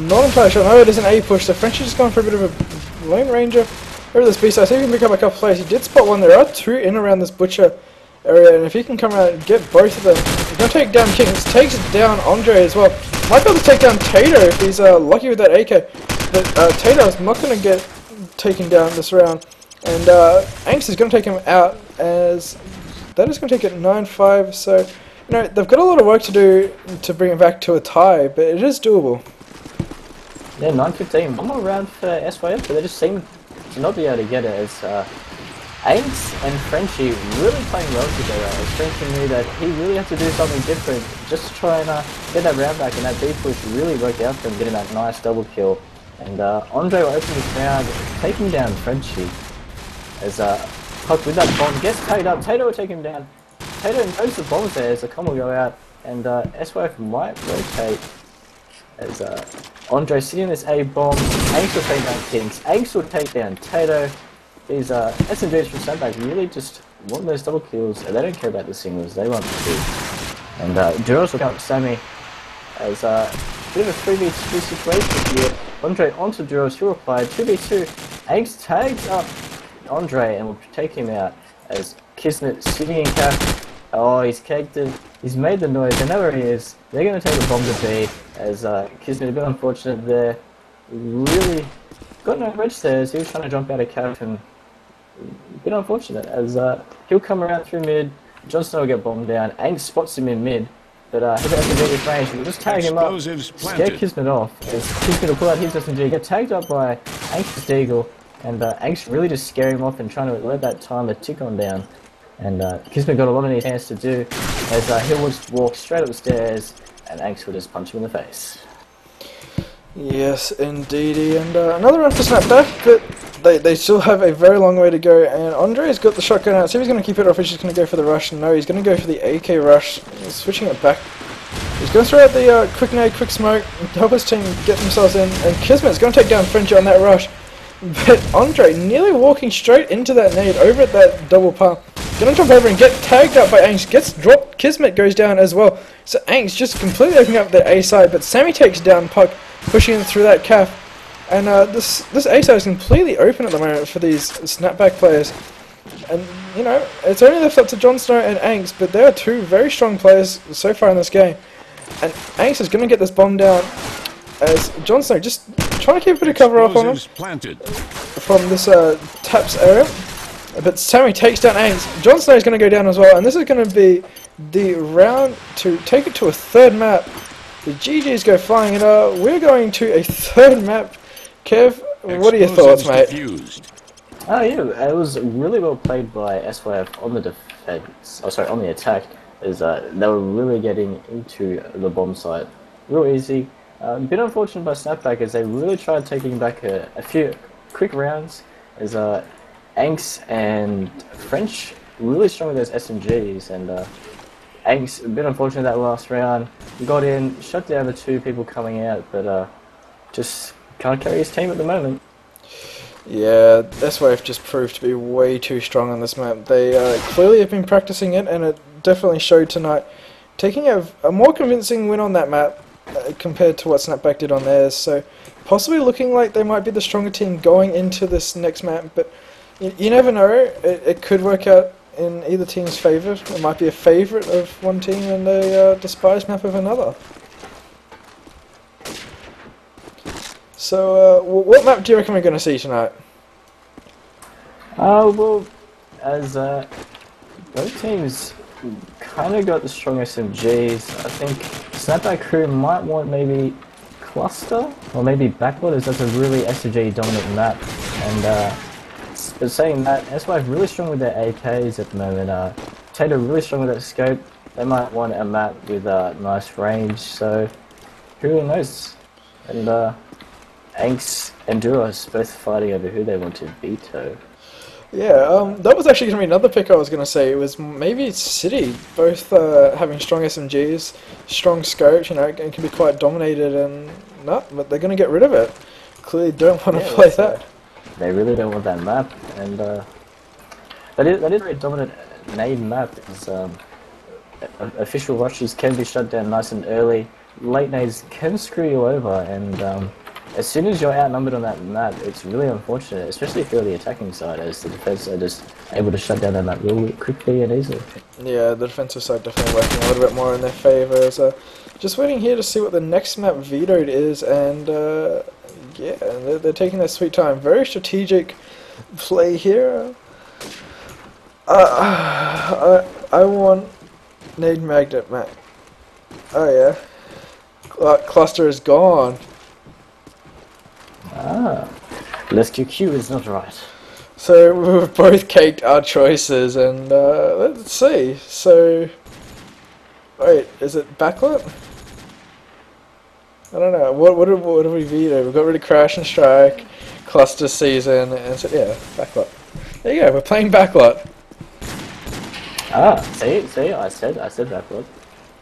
Not entirely sure. No, it is an A push, so Frenchie's just going for a bit of a lone ranger over this B side. So he can pick up a couple players. He did spot one. There are 2 in around this butcher area, and if he can come around and get both of them, he's going to take down Kings. Takes down Andre as well. Might be able to take down Tato if he's lucky with that AK, but Tato is not going to get taken down this round, and Angst is going to take him out, as that is going to take it 9-5. So you know, they've got a lot of work to do to bring it back to a tie, but it is doable. Yeah, 9-15. One more round for SYF, but they just seem to not be able to get it, as Angst and Frenchie really playing well together, as Frenchie knew that he really had to do something different just to try and get that round back, and that B push really worked out for him, getting that nice double kill. And Andre will open this round, taking down Frenchie, as Puck with that bomb gets tagged up. Tato will take him down. Tato knows the bomb's there, as the com will go out, and SYF might rotate, as Andre sitting in this A bomb. Angst will take down Kings. Angst will take down Tato. These SMGs from Snapback really just want those double kills, and they don't care about the singles, they want the kills. And Duros will come up Sammy, as a bit of a 3v2 situation here. Andre onto Duros, he'll reply 2v2. Angst tags up Andre and will take him out, as Kismet sitting in cap. Oh, he's caked it. He's made the noise. They know where he is. They're going to take the bomb to B, as Kismet a bit unfortunate there. Really got no reg there, as he was trying to jump out of cap, and a bit unfortunate, as he'll come around through mid. Jon Snow will get bombed down. Angst spots him in mid, but he's at the with range. We'll just tag him up, scare Kismet off, as Kismet will pull out his SMG, get tagged up by Angst's Deagle, and Angst really just scare him off and trying to let that timer tick on down. And Kismet got a lot in his hands to do, as he'll just walk straight up the stairs, and Angst will just punch him in the face. Yes, indeedy, and another round for Snapback, but they still have a very long way to go, and Andre's got the shotgun out. See if he's going to keep it, or if he's just going to go for the rush. No, he's going to go for the AK rush. He's switching it back. He's going to throw out the quick nade, quick smoke, help his team get themselves in, and Kismet's going to take down Frenchie on that rush. But Andre nearly walking straight into that nade over at that double pump. gonna jump over and get tagged out by Angst. Gets dropped. Kismet goes down as well. So Angst just completely opening up the A side, but Sammy takes down Puck, pushing him through that calf. And this A side is completely open at the moment for these Snapback players. And you know, it's only left up to Jon Snow and Angst, but they are two very strong players so far in this game. And Angst is gonna get this bomb down as Jon Snow just trying to keep a bit of cover up on him from this taps area. But Sammy takes down Angst. Jon Snow is going to go down as well, and this is going to be the round to take it to a third map. The GGs go flying, and we're going to a third map. Kev, what are your thoughts, mate? Oh yeah, it was really well played by SYF on the defense. Oh, sorry, on the attack. Is they were really getting into the bomb site, real easy. A bit unfortunate by Snapback as they really tried taking back a few quick rounds. As Angst and French really strong with those SMGs, and Angst a bit unfortunate that last round. Got in, shut down the two people coming out, but just can't carry his team at the moment. Yeah, SYF just proved to be way too strong on this map. They clearly have been practicing it, and it definitely showed tonight. Taking a more convincing win on that map compared to what Snapback did on theirs, so possibly looking like they might be the stronger team going into this next map, but you never know. It could work out in either team's favour. It might be a favourite of one team and a despised map of another. So, what map do you reckon we're going to see tonight? Well, as both teams kind of got the strong SMGs, I think Snapback crew might want maybe Cluster or maybe Backward, as that's a really SMG dominant map. And but saying that, SYF really strong with their AKs at the moment. Tato really strong with that scope. They might want a map with nice range, so who knows? And Angst and Duros both fighting over who they want to veto. Yeah, that was actually going to be another pick I was going to say. It was maybe City, both having strong SMGs, strong scopes, you know, and can be quite dominated, and no, but they're going to get rid of it. Clearly don't want to play that. They really don't want that map, and that is a very dominant nade map. Is official rushes can be shut down nice and early. Late nades can screw you over, and as soon as you're outnumbered on that map, it's really unfortunate, especially if you're the attacking side, as the defense are just able to shut down that map really quickly and easily. Yeah, the defensive side definitely working a little bit more in their favour. So just waiting here to see what the next map vetoed is, and yeah, they're taking their sweet time. Very strategic play here. I want Nade Magnet map. Oh yeah, Cluster is gone. Less QQ is not right. So we've both caked our choices, and let's see. So, wait, is it backlit? I don't know. What do we veto? We've got rid of Crash and Strike, Cluster Season, and so yeah, backlot. There you go. We're playing backlot. See, I said backlot.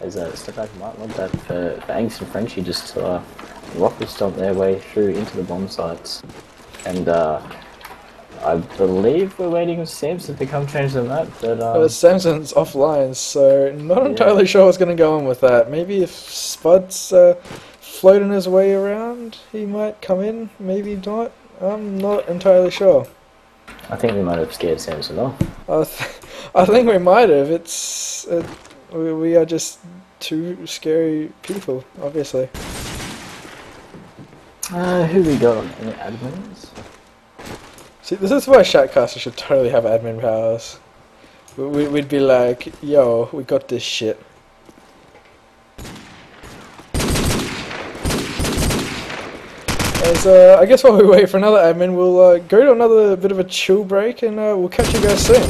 As a Snapback might want that for Angst and Frenchie just to rocket stomp their way through into the bomb sites. And I believe we're waiting for Samson to come change the map, but Samson's offline, so not entirely sure what's going to go on with that. Maybe if Spud's floating his way around, he might come in, maybe not. I'm not entirely sure. I think we might have scared Samson off. I think we might have. We are just two scary people, obviously. Who we got on any admins? See, this is why Shatcaster should totally have admin powers. We'd be like, yo, we got this shit. As, I guess while we wait for another admin, we'll go to another bit of a chill break, and we'll catch you guys soon.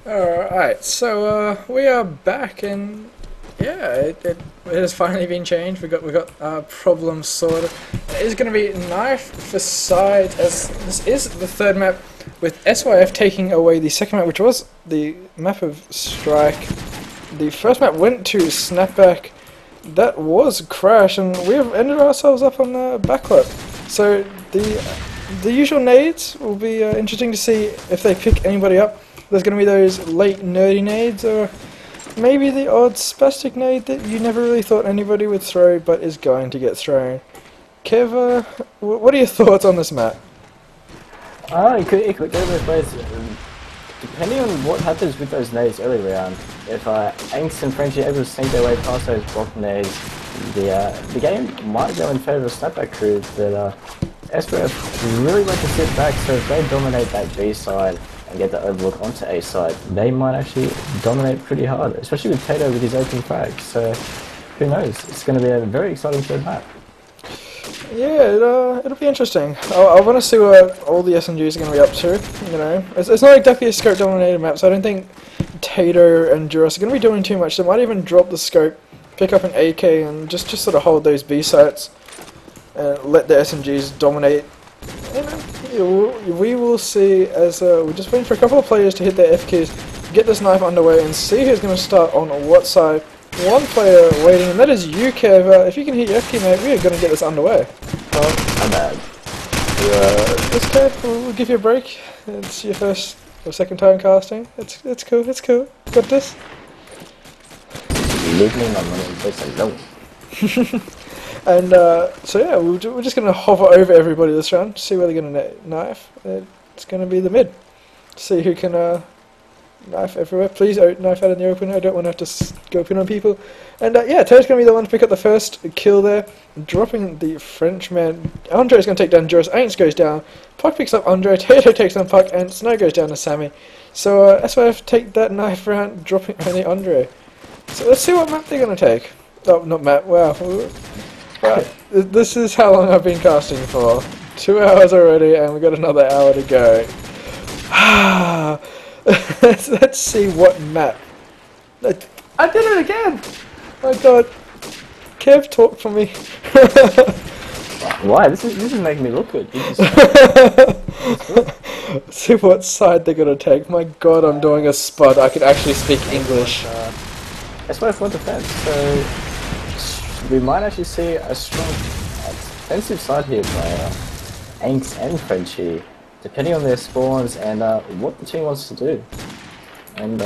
Alright, so we are back, and yeah, it has finally been changed. We got problem sorted. It is going to be knife for side, as this is the third map, with SYF taking away the second map, which was the map of Strike. The first map went to Snapback. That was Crash, and we have ended ourselves up on backlot. So the usual nades will be interesting to see if they pick anybody up. There's going to be those late nerdy nades, or maybe the odd spastic nade that you never really thought anybody would throw, but is going to get thrown. Kev, what are your thoughts on this map? It could go both ways. Depending on what happens with those nades early round, if Angst and Frenchie are able to sneak their way past those block nades, the game might go in favour of Snapback crew, but SYF really like to sit back, so if they dominate that B side and get the overlook onto A side, they might actually dominate pretty hard, especially with Tato with his open frag, so who knows, it's going to be a very exciting third map. Yeah, it'll be interesting. I want to see what all the SMGs are going to be up to. You know, it's not exactly a scope dominated map, so I don't think Tato and Duras are going to be doing too much. They might even drop the scope, pick up an AK, and just sort of hold those B sites and let the SMGs dominate. You know, we will see as we're just waiting for a couple of players to hit their F keys, get this knife underway, and see who's going to start on what side. One player waiting, and that is you, Kev. If you can hit your F key, mate, we are going to get this underway. I'm bad. This Kev, we'll give you a break. It's your first or second time casting. It's cool. It's cool. Got this. Leave me my money in place alone. And so yeah, we're just going to hover over everybody this round, see where they're going to knife. It's going to be the mid. See who can knife everywhere. Please don't knife out in the open. I don't want to have to go in on people. And yeah, Taylor's going to be the one to pick up the first kill there, dropping the Frenchman. Andre's going to take down Juris. Aints goes down. Puck picks up Andre. Tato takes down Puck, and Snow goes down to Sammy. So SYF take that knife round, dropping only Andre. So let's see what map they're going to take. Oh, not map. Wow. Right. This is how long I've been casting for. 2 hours already, and we've got another hour to go. Let's see what map. I did it again! My god. Kev, talk for me. Why? This is making me look good. See what side they're gonna take. My god, I'm doing a spud. I can actually speak English. SYF won defense, so we might actually see a strong defensive side here by Angst and Frenchie, depending on their spawns and what the team wants to do. And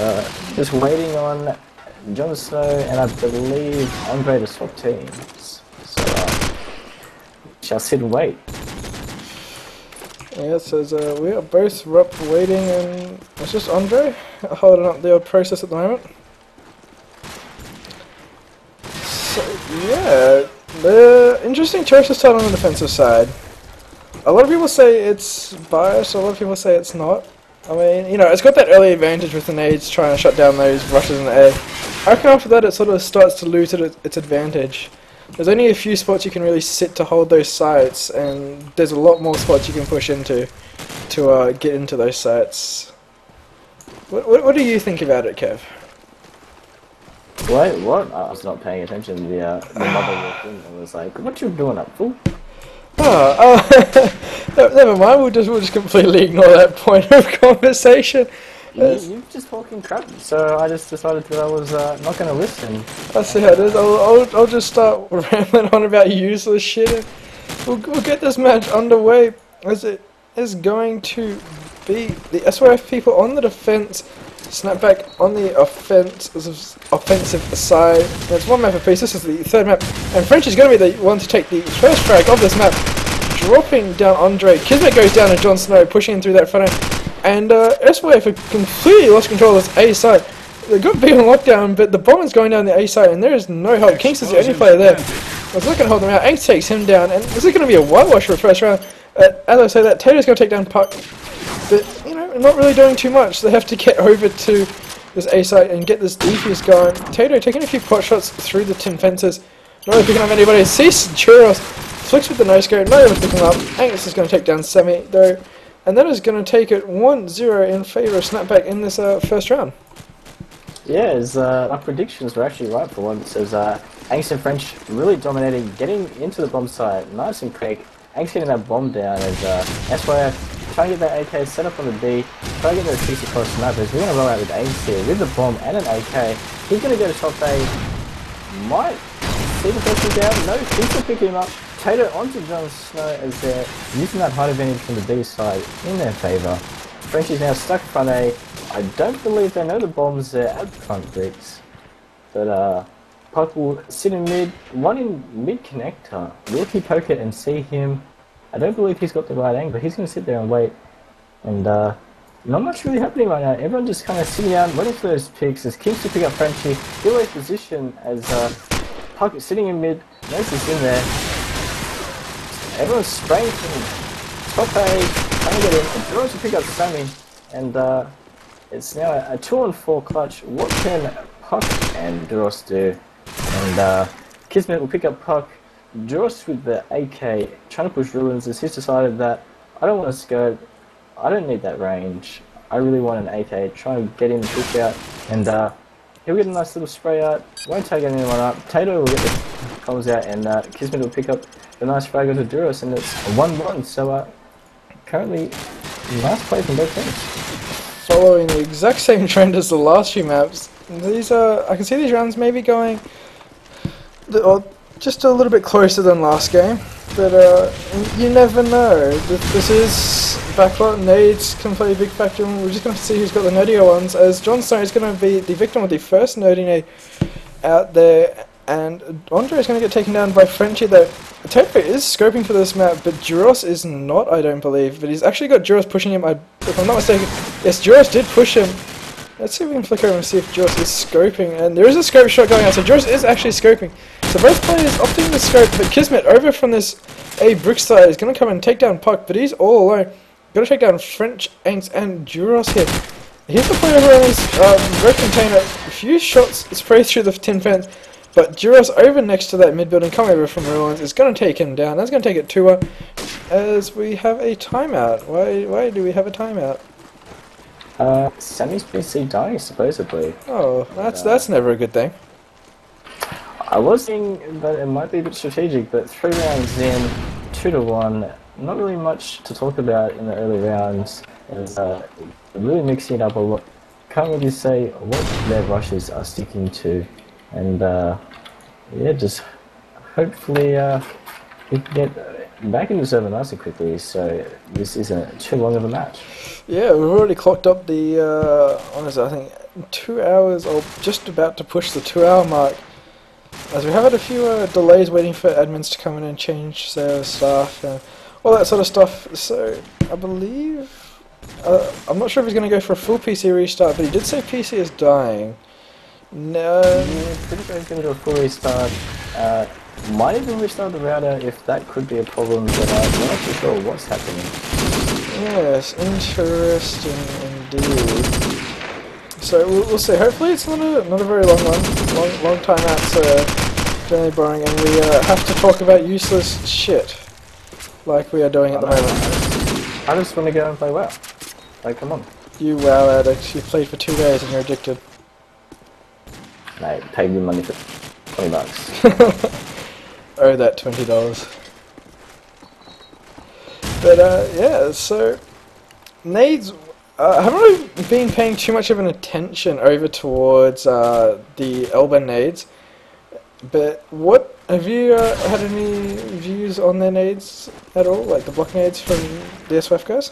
just waiting on Jon Snow and I believe Andre to swap teams. So shall sit and wait. Yeah, it says we are both waiting, and it's just Andre holding up the old process at the moment. So yeah, the interesting choice to start on the defensive side. A lot of people say it's biased, a lot of people say it's not. I mean, you know, it's got that early advantage with the nades trying to shut down those rushes in the air. I reckon after that it sort of starts to lose its advantage. There's only a few spots you can really sit to hold those sites, and there's a lot more spots you can push into to get into those sites. What do you think about it, Kev? Wait, what? I was not paying attention. The mother walked in and was like, "What you doing up, fool?" Never mind. We'll just completely ignore that point of conversation. You're just talking crap, so I just decided that I was not going to listen. I see how it is. I'll just start rambling on about useless shit. We'll get this match underway, as it is going to be the SYF people on the defense, Snapback on the offensive side. And it's one map apiece. This is the third map, and French is going to be the one to take the first frag of this map, dropping down Andre. Kismet goes down to Jon Snow, pushing him through that front end. And SYF have completely lost control of this A side. They've got B on lockdown, but the bomb is going down the A side, and there is no help. Kings is the only player there. It's not going to hold them out. Angst takes him down, and this is going to be a whitewash for the first round. As I say that, Taylor's going to take down Puck, but, you know, not really doing too much. They have to get over to this A side and get this defuse going. Tato taking a few pot shots through the tin fences. Not really picking up anybody. Sees Churros, flicks with the no-scope, not able to pick him up. Angus is going to take down Semi, though. and that is going to take it 1-0 in favour of Snapback in this first round. Yeah, our predictions were actually right for once, as Angst and French really dominating, getting into the bomb site nice and quick. Angst getting that bomb down as SYF trying to get that AK set up on the B, try to get those kicks across the map as we're going to roll out with Angst here with the bomb and an AK. He's going to go to top A, might see the person down, no, he's going to pick him up. Tato onto Jon Snow as they're using that height advantage from the B side in their favour. French is now stuck front A. I don't believe they know the bombs there at front bricks, but Puck will sit in mid, one in mid connector. Will he poke it and see him? I don't believe he's got the right angle. He's going to sit there and wait, and not much really happening right now. Everyone just kind of sitting down, waiting for those picks as Kings to pick up Frenchie. He'll away position as Puck is sitting in mid, knows he's in there. Everyone's spraying from top A, trying to get in, and Duros will pick up Sammy, and it's now a 2-on-4 clutch. What can Puck and Duros do? And Kismet will pick up Puck. Duros with the AK, trying to push Ruins, as he's decided that I don't want to scope, I don't need that range, I really want an AK, trying to get in, push out, and he'll get a nice little spray out, won't take anyone up. Tato will get the comms out, and Kismet will pick up the nice frag onto Duros, and it's a 1-1, so currently, nice play from both teams. Following the exact same trend as the last few maps, these I can see these rounds maybe going just a little bit closer than last game, but you never know. This is backlot, nades can play a big factor, and we're just going to see who's got the nerdier ones, as Jon Snow is going to be the victim of the first nerdy nade out there, and Andre is going to get taken down by Frenchie. That Tato is scoping for this map, but Duros is not, I don't believe. But he's actually got Duros pushing him, if I'm not mistaken. Yes, Duros did push him. Let's see if we can flick over and see if Duros is scoping. And there is a scope shot going out, so Duros is actually scoping. So both players opting to scope, but Kismet over from this A brick side is going to come and take down Puck, but he's all alone. Got to take down French, Angst, and Duros here. Here's the player who has red container. A few shots spray through the tin fence. But Duros over next to that mid building, coming over from Ruins, is going to take him down. That's going to take it 2-1, as we have a timeout. Why do we have a timeout? Sammy's PC dying, supposedly. Oh, that's never a good thing. I was thinking that it might be a bit strategic, but 3 rounds in, 2-1, not really much to talk about in the early rounds. It's really mixing it up a lot. Can't really say what their rushes are sticking to. And yeah, just hopefully we can get back into the server nice and quickly, so this isn't too long of a match. Yeah, we've already clocked up the, honestly, I think 2 hours, or just about to push the 2-hour mark, as we have had a few delays waiting for admins to come in and change server staff and all that sort of stuff. So I believe, I'm not sure if he's going to go for a full PC restart, but he did say PC is dying. No. Yeah, pretty sure he's going to do a full restart. Might even restart the router if that could be a problem, but I'm not actually sure what's happening. Yes, interesting indeed. So we'll see. Hopefully it's not a very long one, long time out. So generally boring, and we have to talk about useless shit like we are doing at the moment. I just want to go and play WoW. Like, come on. You WoW addict. You played for 2 days and you're addicted. Mate, pay me money for $20. Owe that $20. But yeah, so nades. I haven't really been paying too much of an attention over towards the Elba nades. But what have you had any views on their nades at all, like the block nades from the SYF guys?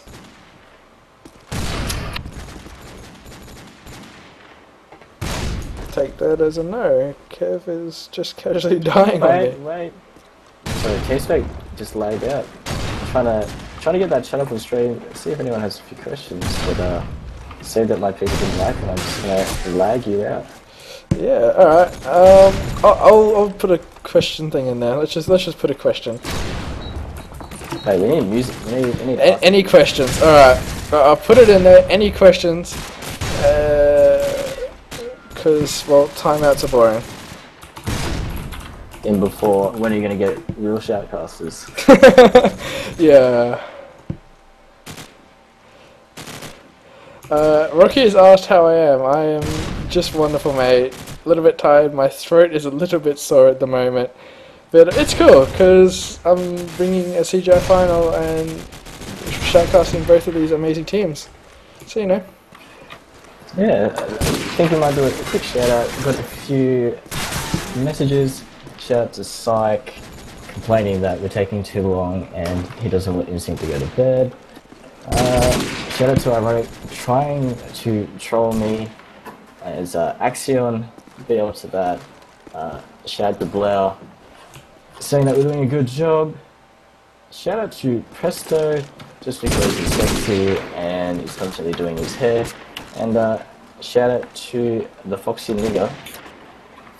Take that as a no. Kev is just casually dying on me. Wait. So K-Spec just lagged out. Trying to get that shut up on stream, see if anyone has a few questions, but say that my people didn't like it, I'm just gonna lag you out. Yeah, alright. I'll put a question thing in there. Let's just put a question. Hey, we need music. We need any questions? Alright. I'll put it in there. Any questions? Because, well, timeouts are boring. In before, when are you going to get real shoutcasters? Yeah. Rocky has asked how I am. I am just wonderful, mate. A little bit tired. My throat is a little bit sore at the moment. But it's cool, because I'm bringing a CGi Final and shoutcasting both of these amazing teams. So, you know. Yeah, I think we might do a quick shout out. We've got a few messages. Shout out to Psych, complaining that we're taking too long and he doesn't want Instinct to go to bed. Shout out to Ironic, trying to troll me as Axion, be able to that. Shout out to Blair, saying that we're doing a good job. Shout out to Presto, just because he's sexy and he's constantly doing his hair. And shout out to the Foxy nigger.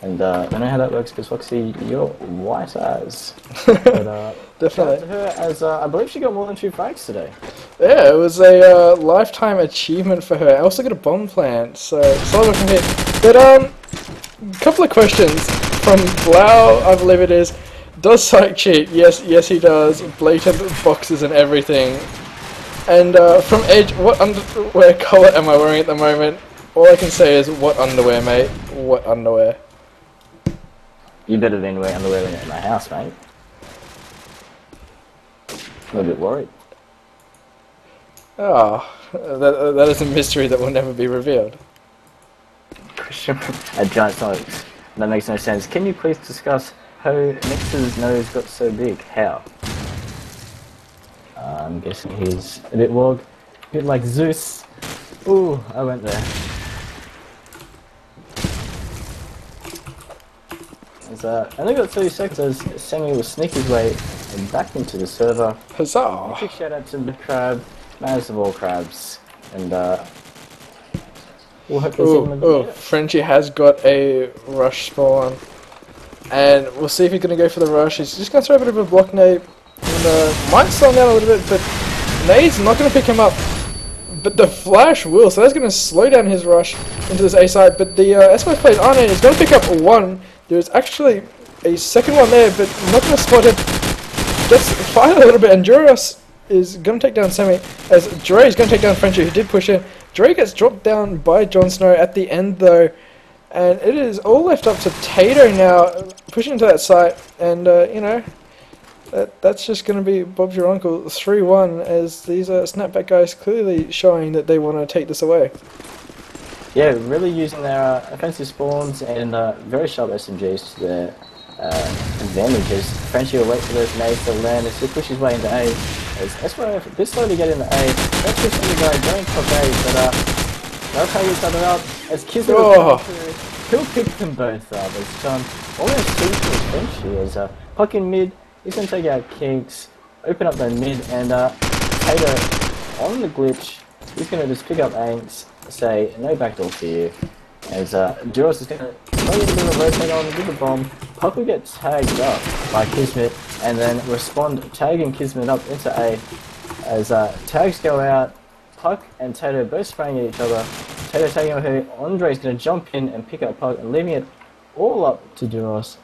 And I don't know how that works because Foxy, you're white as. But, Definitely. Shout out to her as I believe she got more than 2 frags today. Yeah, it was a lifetime achievement for her. I also got a bomb plant, so solid from here. But a couple of questions from Blau, I believe it is. Does Psych cheat? Yes, he does. Blatant boxes and everything. And from Edge, what underwear colour am I wearing at the moment? All I can say is, what underwear, mate? What underwear? You better than wear underwear in my house, mate. I'm a bit worried. Oh, that is a mystery that will never be revealed. A giant Sonics. That makes no sense. Can you please discuss how Nix's nose got so big? How? I'm guessing he's a bit wog, a bit like Zeus. Ooh, I went there. I only got 30 seconds as Sammy will sneak his way back into the server. Huzzah! A quick shout out to the crab, maddest of all crabs, and we'll hope to see him in Frenchie has got a rush spawn, and we'll see if he's going to go for the rush. He's just going to throw a bit of a block nade, and might slow him down a little bit, but nade's not going to pick him up. But the flash will, so that's going to slow down his rush into this A side. But the SYF plays on it. He's going to pick up one. There's actually a second one there, but not going to spot him. Gets fired a little bit, and Duros is going to take down Semi, as Dre is going to take down Frenchie, who did push in. Dre gets dropped down by Jon Snow at the end, though, and it is all left up to Tato now, pushing into that site, and, you know, that's just going to be Bob's your uncle, 3-1, as these Snapback guys clearly showing that they want to take this away. Yeah, really using their offensive spawns and very sharp SMGs to their advantages. Frenchie will wait for those nades to land as he pushes his way into A. As SYF a bit slow to get into A. That's just the guy going top A, but they'll tag each other up. As Kiz he'll pick them both up. As John almost sees his Frenchie as puck in mid. He's going to take out Kinks, open up the mid, and Tato on the glitch. He's going to just pick up Anks, say no backdoor for you. As Duros is going to throw a bit of a rotate on with the bomb. Puck will get tagged up by Kismet and then respond tagging Kismet up into A. As tags go out, Puck and Tato both spraying at each other. Tato tagging out her. Andre's going to jump in and pick up Puck and leaving it all up to Duros.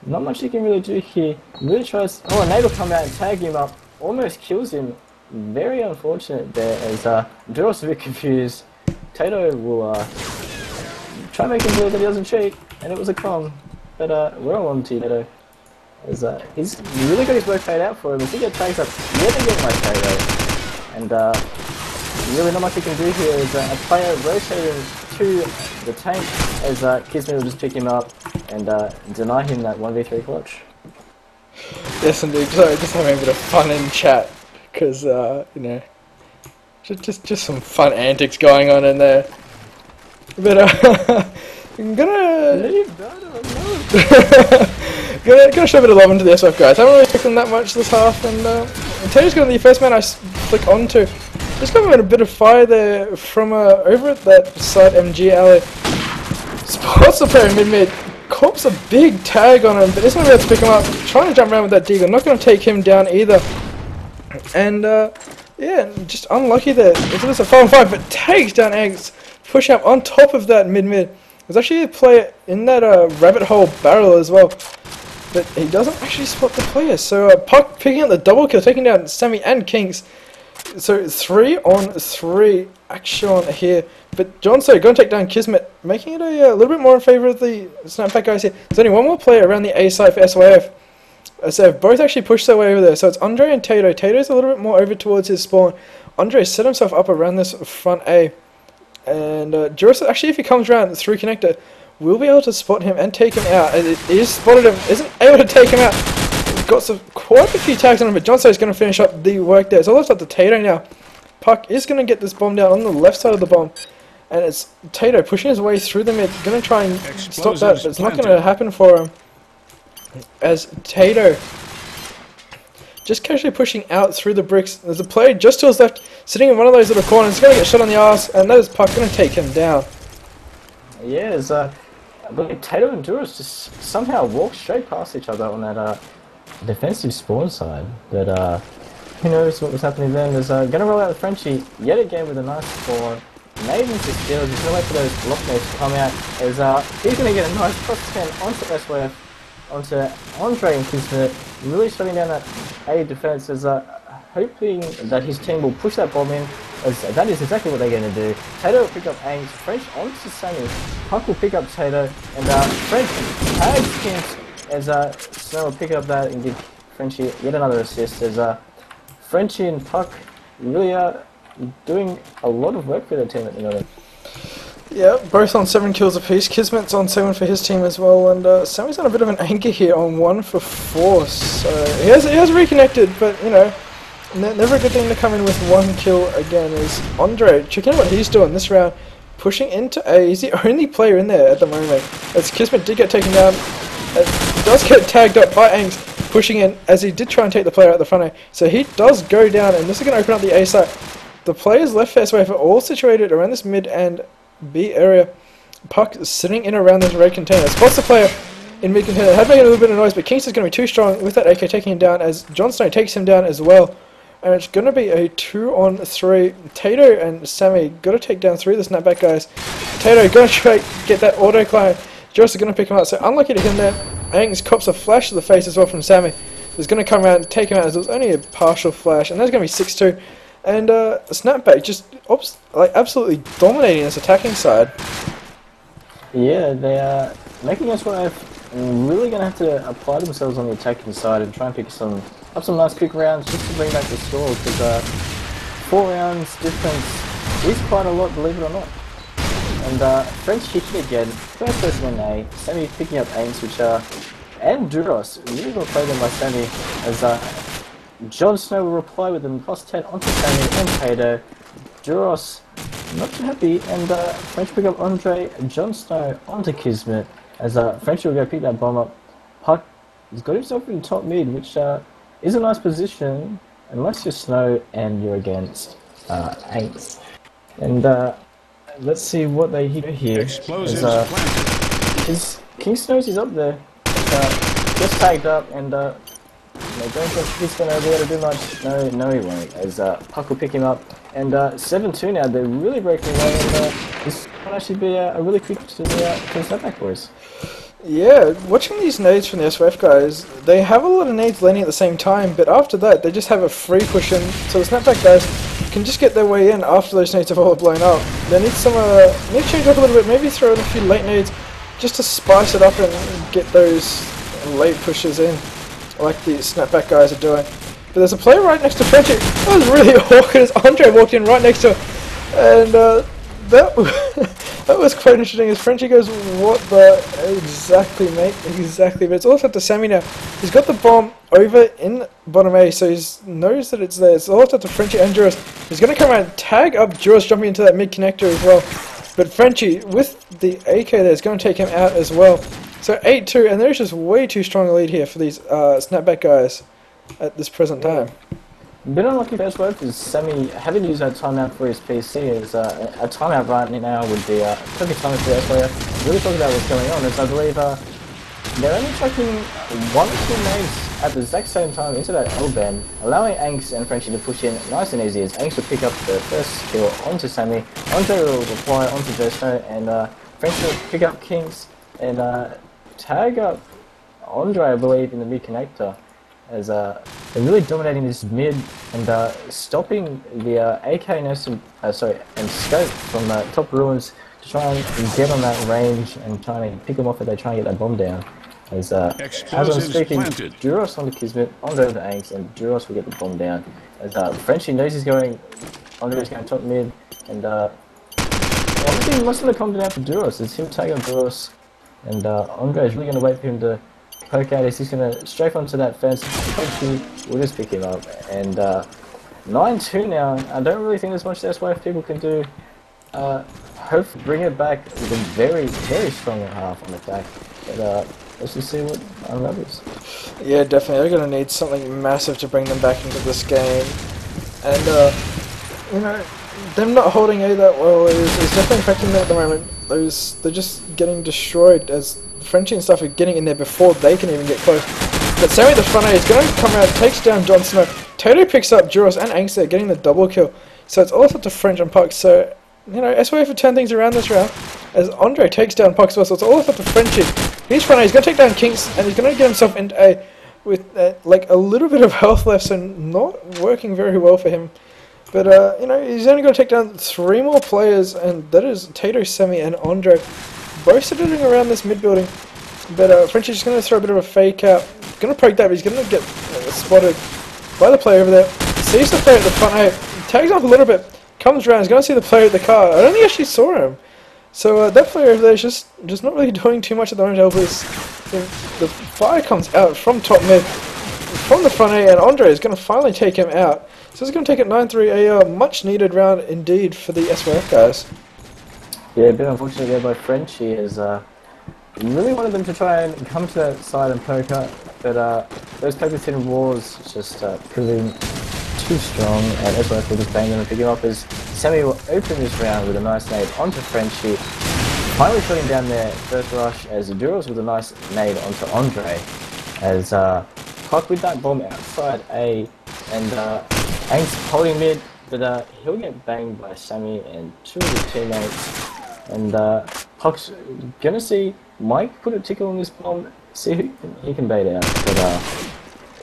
Not much he can really do here. Really tries. Oh, a nade will come out and tag him up. Almost kills him. Very unfortunate there as Duros is a bit confused. Tato will try and make him believe that he doesn't cheat, and it was a con. But we're all on to Tato. As he's really got his work paid out for him. As he gets tags up yet again by Tato. And really not much he can do here is a player rotating to the tank as Kismet will just pick him up and deny him that 1v3 clutch. Yes indeed, sorry, just having a bit of fun in chat, because, you know, just some fun antics going on in there. But, I'm gonna show a bit of love into the SYF guys. I haven't really picked them that much this half, and Taylor's gonna be the first man I flick onto. Just got a bit of fire there from over at that side MG alley. Spots the player mid-mid, cops a big tag on him, but isn't able to pick him up. Trying to jump around with that deagle, not going to take him down either. And yeah, just unlucky there. It's a 5-on-5, but takes down Eggs, pushing up on top of that mid-mid. There's actually a player in that rabbit hole barrel as well, but he doesn't actually spot the player. So Puck picking up the double kill, taking down Sammy and Kinks. So 3-on-3 action here, but Johnso going to take down Kismet, making it a little bit more in favour of the Snapback guys here. There's only one more player around the A site for SYF. So they've both actually pushed their way over there. So it's Andre and Tato. Tato's a little bit more over towards his spawn. Andre set himself up around this front A. And Juris, actually, if he comes around through connector, we'll be able to spot him and take him out. And it is spotted him, isn't able to take him out. Got quite a few tags on him, but Johnso is going to finish up the work there. It's all left up to Tato now. Puck is going to get this bomb down on the left side of the bomb. And it's Tato pushing his way through the mid. Going to try and stop that, but it's not going to happen for him. As Tato just casually pushing out through the bricks. There's a player just to his left, sitting in one of those little corners. He's going to get shot on the arse, and that is Puck going to take him down. Yeah, I believe Tato and Duras just somehow walked straight past each other on that defensive spawn side. But who knows what was happening then. There's going to roll out the Frenchie yet again with a nice spawn. Made into steals. He's going to wait for those block mates to come out. As he's going to get a nice plus 10 onto SYF, onto Andre and Kismet, really shutting down that A defense. As hoping that his team will push that bomb in, as that is exactly what they're going to do. Tato will pick up Ames, French onto Sammy, Puck will pick up Tato, and French tags Kings, as Snow will pick up that and give Frenchie yet another assist, as Frenchie and Puck really are doing a lot of work for their team at the moment. Yeah, both on 7 kills apiece. Kismet's on 7 for his team as well, and Sammy's on a bit of an anchor here on 1 for 4. So he has reconnected, but you know, never a good thing to come in with 1 kill again. Is Andre checking out what he's doing this round, pushing into A. He's the only player in there at the moment. As Kismet did get taken down, does get tagged up by Angs, pushing in as he did try and take the player out the front A. So he does go down, and this is going to open up the A side. The players left for SYF are all situated around this mid and B area. Puck is sitting in around this red container. Spots the player in mid container. Had making a little bit of noise, but Kings is going to be too strong with that AK taking him down, as Jon Snow takes him down as well. And it's going to be a 2-on-3. Tato and Sammy got to take down 3 of the Snapback guys. Tato going to try get that auto climb. Joris is going to pick him out, so unlucky to him there. Angs cops a flash to the face as well from Sammy. He's going to come around and take him out, as it was only a partial flash, and that's going to be 6-2. And Snapback just absolutely dominating this attacking side. Yeah, they are making SYF really going to have to apply themselves on the attacking side and try and pick up some nice quick rounds just to bring back the score, because 4 rounds difference is quite a lot, believe it or not. And French kicking again, first person in A, Sammy picking up aim switcher, and Duros really well played them by Sammy, as Jon Snow will reply with them plus 10 onto Sammy and Tato. Duros not too happy, and French pick up Andre, Jon Snow onto Kismet, as French will go pick that bomb up. Puck has got himself in top mid, which is a nice position unless you're Snow and you're against Aints. And let's see what they do here. King Snows is up there, just tagged up, and I don't think he's going to be able to do much. No he won't, as Puck will pick him up. And 7-2 now, they're really breaking away, and this might actually be a really quick to the Snapback boys. Yeah, watching these nades from the SYF guys, they have a lot of nades landing at the same time, but after that they just have a free push in, so the Snapback guys can just get their way in after those nades have all blown up. They need some, need to change up a little bit, maybe throw in a few late nades just to spice it up and get those late pushes in, like the Snapback guys are doing. But there's a player right next to Frenchie. That was really awkward as Andre walked in right next to him, and that was quite interesting as Frenchie goes, what the exactly, mate, exactly. But it's all up to Sammy now. He's got the bomb over in bottom A, so he knows that it's there. It's all up to Frenchie and Juris. He's going to come around and tag up Juris, jumping into that mid connector as well. But Frenchie, with the AK there, is going to take him out as well. So 8-2, and there's just way too strong a lead here for these Snapback guys at this present time. A bit unlucky for SYF because Sammy having used that timeout for his PC, as a timeout right now would be perfect timing for SYF. Really talk about what's going on, as I believe they're only tracking 1 or 2 nades at the exact same time into that L-band, allowing Angs and Frenchie to push in nice and easy, as Angs will pick up the first kill onto Sammy, Andre will reply onto Josto, and Frenchie will pick up Kings and tag up Andre, I believe, in the mid connector. as they're really dominating this mid and stopping the AK and Scope from top ruins to try and get on that range and trying to pick them off as they try and get that bomb down. As I'm speaking, Duros onto Kismet, onto the Angst, and Duros will get the bomb down. As Frenchie knows he's going, Andre's going top mid, and obviously most of the comp down for Duros is him taking on Duros, and Andre's really going to wait for him to poke out. He's going to strafe onto that fence. Frenchie will just pick him up, and 9-2 now. I don't really think there's much the SYF people can do. Hopefully bring it back with a very, very strong half on the back. But let's just see what unravels. Yeah, definitely. They're going to need something massive to bring them back into this game. And, you know, them not holding A that well is definitely affecting them at the moment. They're just getting destroyed as Frenchie and stuff are getting in there before they can even get close. But Sammy the front A is going to come out, takes down Jon Snow. Tato picks up Duros and Angst there, getting the double kill. So it's all up to French and Puck. So, you know, SYF have turned things around this round as Andre takes down Puck as well. So it's all up to Frenchie. He's front A, he's going to take down Kinks, and he's going to get himself into A with like a little bit of health left, so not working very well for him. But, you know, he's only going to take down 3 more players, and that is Tato, Semi, and Andre. Both sitting around this mid building. But Frenchie's just going to throw a bit of a fake out. Going to poke that, but he's going to get spotted by the player over there. Sees the player at the front A, tags off a little bit, comes around, he's going to see the player at the car. I don't think he actually saw him. So that player over there is just not really doing too much at the moment. The fire comes out from top mid, from the front A, and Andre is going to finally take him out. So it's going to take it 9-3, a much needed round indeed for the SYF guys. Yeah, a bit unfortunate there by Frenchie, as really wanted them to try and come to that side and poke up, but those paper thin walls just proving too strong, and SYF will just bang them and pick him up as Sammy will open this round with a nice nade onto Frenchie, finally shutting down their first rush as Duros with a nice nade onto Andre, as Puck with that bomb outside A, and Angst holding mid, but he'll get banged by Sammy and 2 of his teammates, and Puck's gonna see Mike put a tickle on this bomb, see who he can bait out, but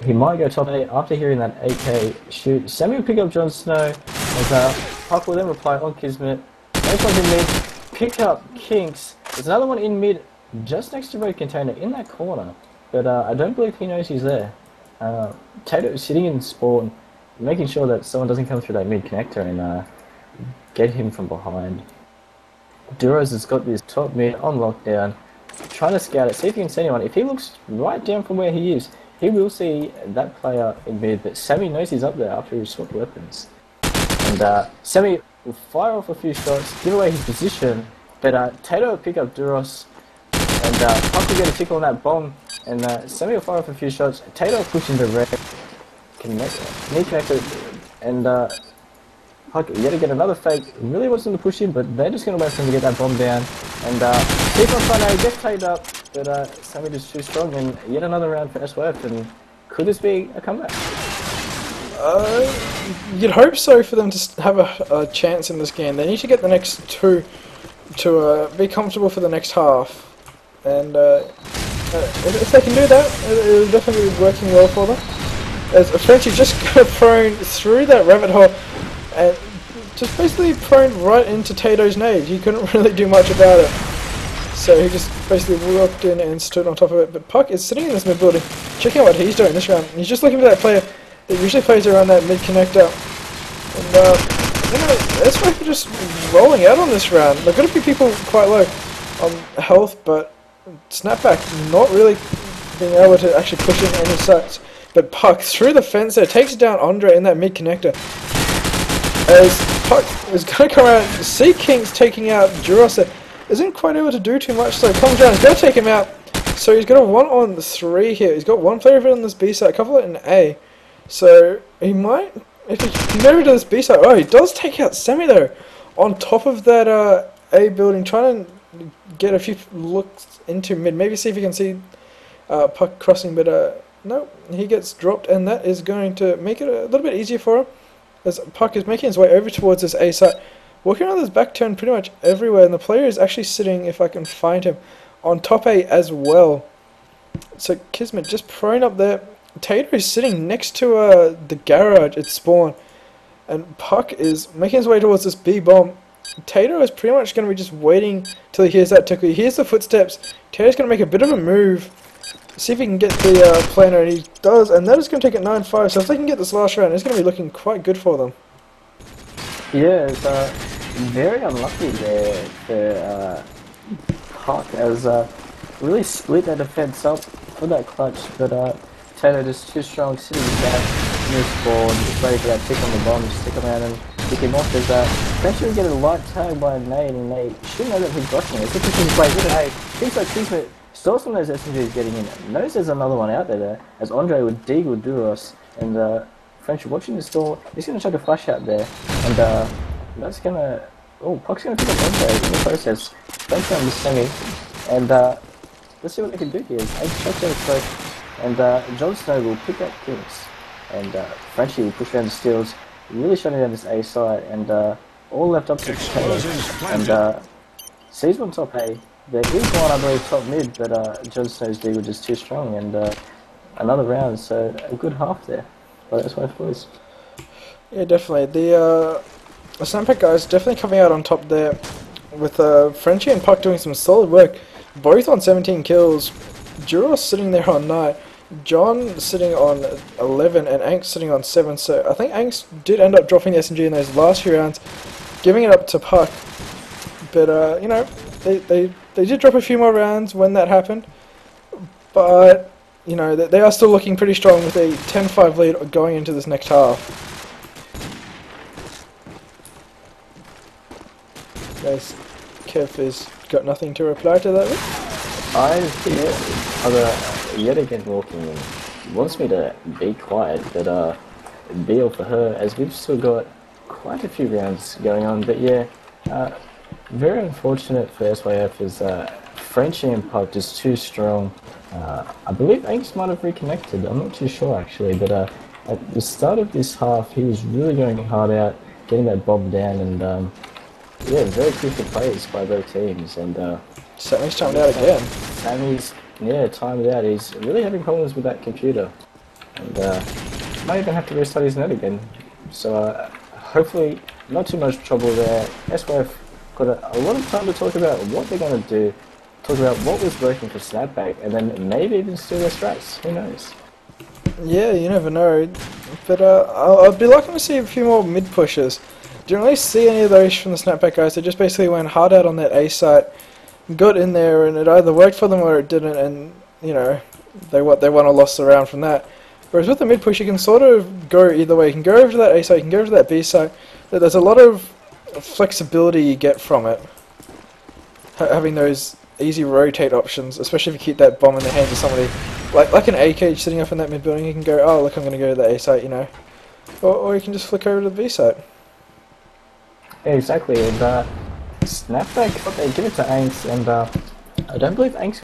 he might go top A after hearing that AK shoot. Sammy will pick up Jon Snow, as Puck will then reply on Kismet. Next one's in mid, pick up Kinks. There's another one in mid, just next to Road Container, in that corner, but I don't believe he knows he's there. Tato is sitting in spawn, making sure that someone doesn't come through that mid connector and get him from behind. Duros has got this top mid on lockdown, trying to scout it, see if he can see anyone. If he looks right down from where he is, he will see that player in mid, but Sammy knows he's up there after he swapped weapons. And Sammy will fire off a few shots, give away his position, but Tato will pick up Duros, and Puck will get a tickle on that bomb, and Sammy will fire off a few shots. Tato will push into red, knee connector, and Puck yet again another fake. Really wants them to push him, but they're just going to wait for him to get that bomb down. And keep on front A, gets tagged up, but Sammy just too strong, and yet another round for SYF, and could this be a comeback? You'd hope so for them to have a chance in this game. They need to get the next 2 to be comfortable for the next half. And if they can do that, it'll definitely be working well for them. As Frenchie just got thrown through that rabbit hole, and just basically thrown right into Tato's nade. He couldn't really do much about it. So he just basically walked in and stood on top of it. But Puck is sitting in this mid building, checking out what he's doing this round. He's just looking for that player that usually plays around that mid connector. And you know, that's why we're just rolling out on this round. There are going to be people quite low on health, but Snapback not really being able to actually push in any sets. But Puck through the fence there takes down Andre in that mid connector. As Puck is going to come around, see Kings taking out Duros. Isn't quite able to do too much, so comes around, he's going to take him out. So he's got a 1-on-3 here. He's got one player on this B side, a couple in A. So he might, if he can get rid of this B side. Oh, he does take out Semi though, on top of that A building, trying to get a few looks into mid. Maybe see if he can see Puck crossing, but no, he gets dropped, and that is going to make it a little bit easier for him. As Puck is making his way over towards this A site, walking around this back turn pretty much everywhere, and the player is actually sitting, if I can find him, on top A as well. So Kismet just prone up there, Tato is sitting next to the garage at spawn, and Puck is making his way towards this B bomb. Tato is pretty much going to be just waiting till he hears that tickle. He hears the footsteps. Tato's going to make a bit of a move, see if he can get the planer, and he does, and that is going to take it 9-5. So if they can get this last round, it's going to be looking quite good for them. Yeah, it's very unlucky there for Puck, as really split their defense up for that clutch, but Tato just too strong, sitting back in his spawn, just ready for that tick on the bomb, just stick around and pick him off. As eventually get a light tag by Nate, and they should know that he's rushing it. It's just he's wait, look at Nate. Things like Kingsman saw some of those SMGs getting in. Knows there's another one out there, as Andre would deagle Duros, and French watching this door, he's going to chuck a flash out there, and that's going to... Oh, Puck's going to pick up Andre in the process. French down the semi, and let's see what they can do here. 8 shots out of stroke, and Jon Snow will pick up Kings, and Frenchie will push around the steals, really shutting down this A side, and all left up to Taylor, and C's on top A. There is one, I believe, top mid, but Jon Snow's D was just too strong, and another round, so a good half there by SYF boys. Yeah, definitely. The Snapback guys definitely coming out on top there, with Frenchie and Puck doing some solid work, both on 17 kills. Duros sitting there on 9, John sitting on 11, and Angst sitting on 7. So I think Angst did end up dropping the SMG in those last few rounds, giving it up to Puck. But you know, they did drop a few more rounds when that happened. But you know, they are still looking pretty strong with a 10-5 lead going into this next half. Guys, Kev has got nothing to reply to that with. I hear yet again walking in. Wants me to be quiet, but be all for her, as we've still got quite a few rounds going on. But yeah, very unfortunate for SYF, is Frenchie and Puck just too strong. I believe Angst might have reconnected, I'm not too sure actually, but at the start of this half he was really going hard out, getting that bomb down, and yeah, very crucial plays by both teams, and Sammy's timed out again. Sammy's, yeah, timed out. He's really having problems with that computer, and might even have to restart his net again. So hopefully not too much trouble there. SYF got a lot of time to talk about what they're going to do, talk about what was working for Snapback, and then maybe even steal their strats. Who knows? Yeah, you never know. But I'd be liking to see a few more mid pushes. Didn't really see any of those from the Snapback guys. They just basically went hard out on that A site, got in there, and it either worked for them or it didn't, and you know, they won or lost the round from that. Whereas with the mid push, you can sort of go either way. You can go over to that A site, you can go over to that B site. There's a lot of flexibility you get from it, having those easy rotate options, especially if you keep that bomb in the hands of somebody like an A cage sitting up in that mid building. You can go, oh look, I'm going to go to the A site, you know, or you can just flick over to the B site. Yeah, exactly, and Snapback, they give it to Angst, and I don't believe Angst